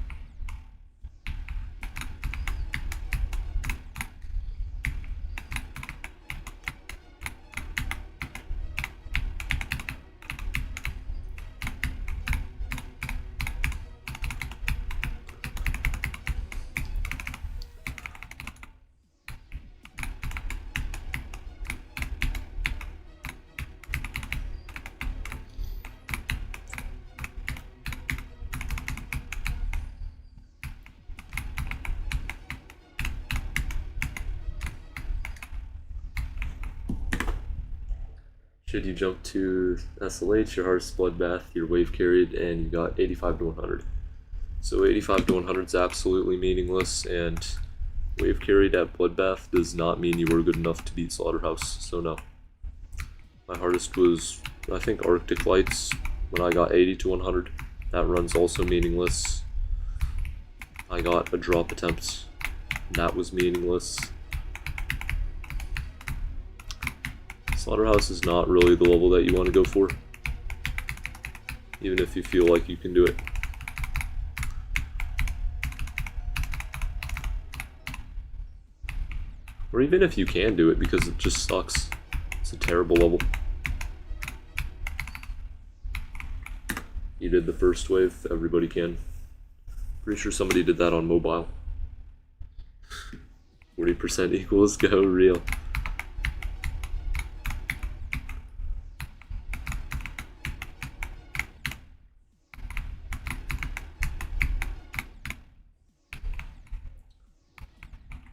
Should you jump to SLH, your hardest bloodbath, your wave carried, and you got 85 to 100. So 85 to 100 is absolutely meaningless, and wave carried at bloodbath does not mean you were good enough to beat Slaughterhouse, so no. My hardest was, I think, Arctic Lights, when I got 80 to 100. That run's also meaningless. I got a drop attempt. That was meaningless. Slaughterhouse is not really the level that you want to go for, even if you feel like you can do it. Or even if you can do it, because it just sucks. It's a terrible level. You did the first wave, everybody can. Pretty sure somebody did that on mobile. 40% equals go real.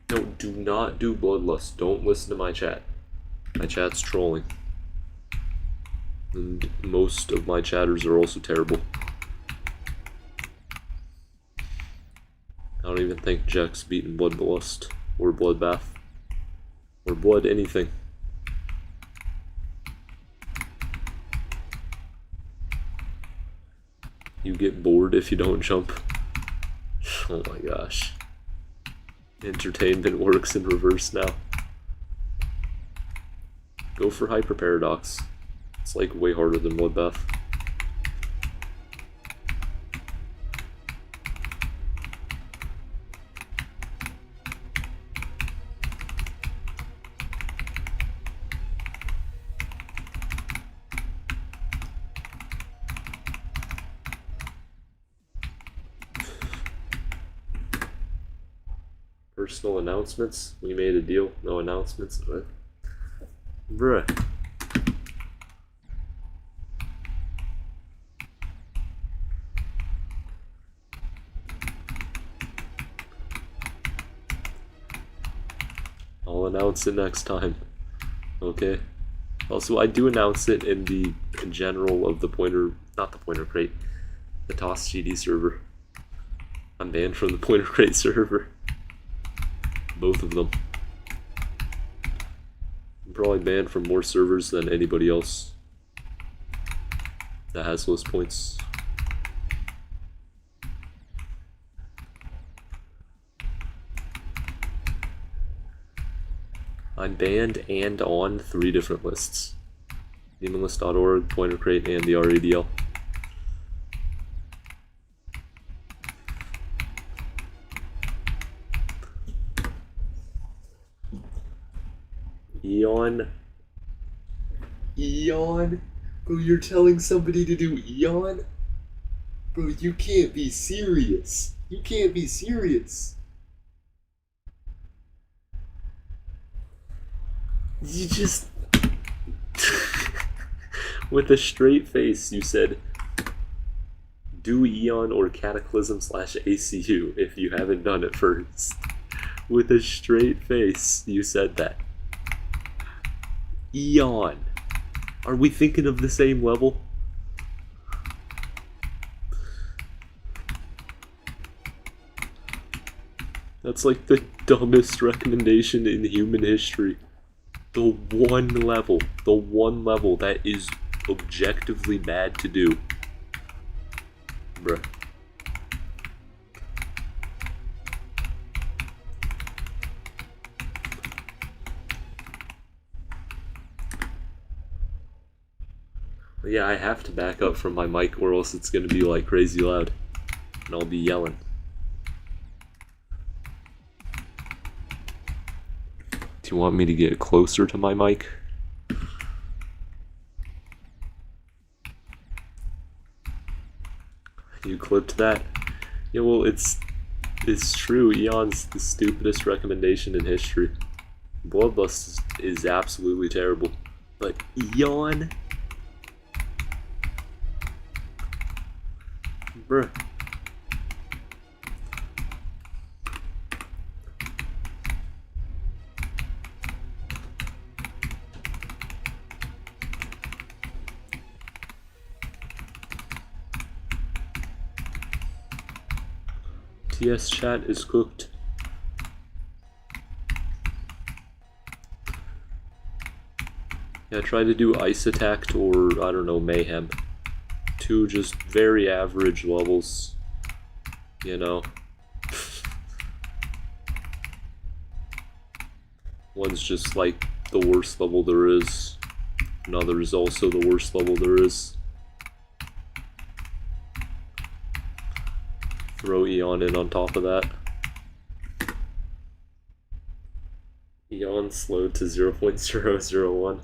No, do not do Bloodlust. Don't listen to my chat. My chat's trolling. And most of my chatters are also terrible. I don't even think Jack's beaten Bloodlust or Bloodbath or Blood anything. You get bored if you don't jump. Oh my gosh. Entertainment works in reverse now. Go for Hyper Paradox. It's like way harder than Bloodbath. Personal announcements? We made a deal. No announcements. Bruh. I'll announce it next time. Okay? Also, I do announce it in the general of the Pointer, not the Pointer Crate, the Toss GD server. I'm banned from the Pointer Crate server. Both of them. I'm probably banned from more servers than anybody else that has list points. I'm banned and on 3 different lists. Demonlist.org, Pointer Crate, and the RADL. Eon? Bro, you're telling somebody to do Eon? Bro, you can't be serious. You can't be serious. You just... With a straight face, you said, do Eon or Cataclysm / ACU if you haven't done it first. With a straight face, you said that. Eon. Are we thinking of the same level? That's like the dumbest recommendation in human history. The one level that is objectively bad to do. Bruh. Yeah, I have to back up from my mic or else it's gonna be like crazy loud. And I'll be yelling. Do you want me to get closer to my mic? You clipped that? Yeah, well, it's true. Eon's the stupidest recommendation in history. Bloodlust is absolutely terrible. But Eon? Bruh. TS chat is cooked. Yeah, try to do Ice Attack or, I don't know, Mayhem. Two just very average levels, you know. One's just like the worst level there is. Another is also the worst level there is. Throw Eon in on top of that. Eon slowed to 0.001.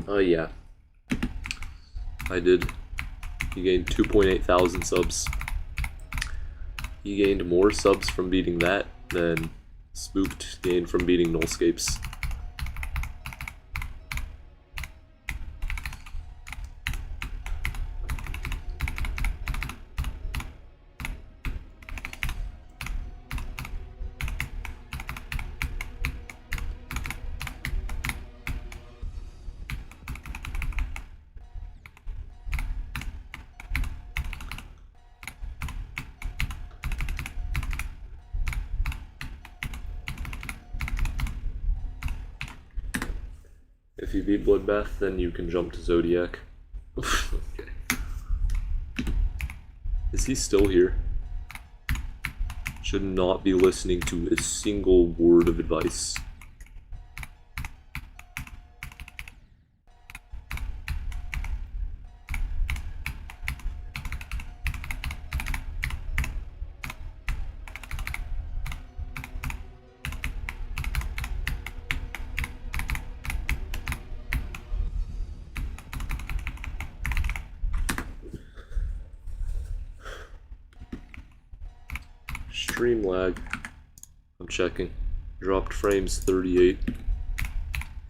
Oh yeah. I did. He gained 2.8 thousand subs. He gained more subs from beating that than Spooked gained from beating Nullscapes. If you beat Bloodbath, then you can jump to Zodiac. Okay. Is he still here? Should not be listening to a single word of advice. Stream lag. I'm checking. Dropped frames 38.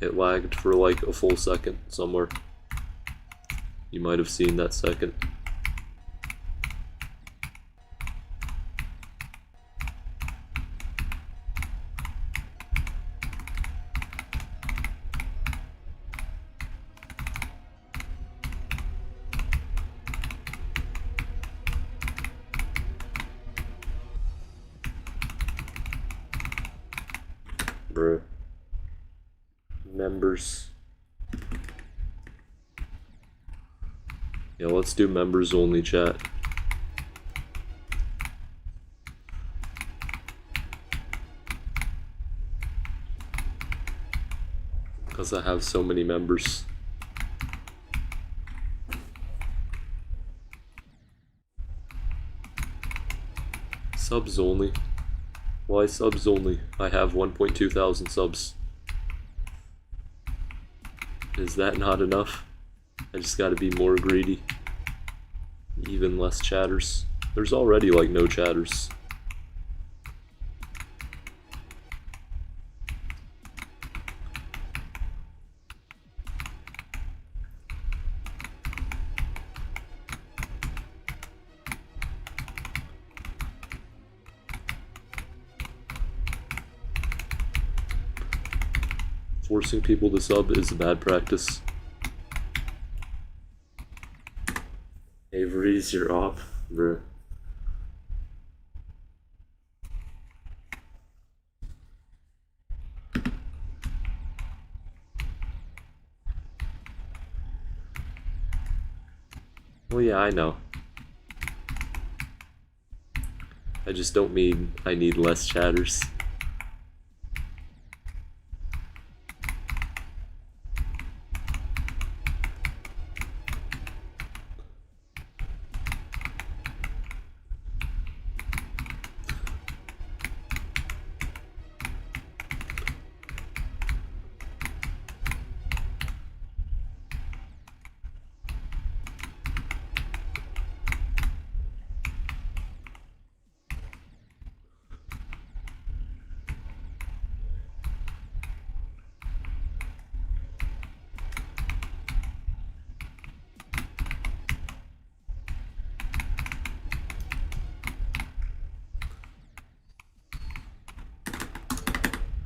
It lagged for like a full second somewhere. You might have seen that second. Bruh. Members. Yeah, let's do members only chat. Because I have so many members. Subs only. Why subs only? I have 1.2 thousand subs. Is that not enough? I just gotta be more greedy. Even less chatters. There's already like no chatters. Forcing people to sub is a bad practice. Avery's, you're up, bruh. Well, yeah, I know. I just don't mean I need less chatters.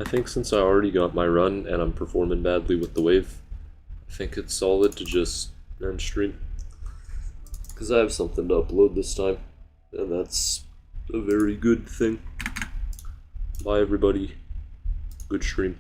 I think since I already got my run and I'm performing badly with the wave, I think it's solid to just end stream. Because I have something to upload this time, and that's a very good thing. Bye everybody. Good stream.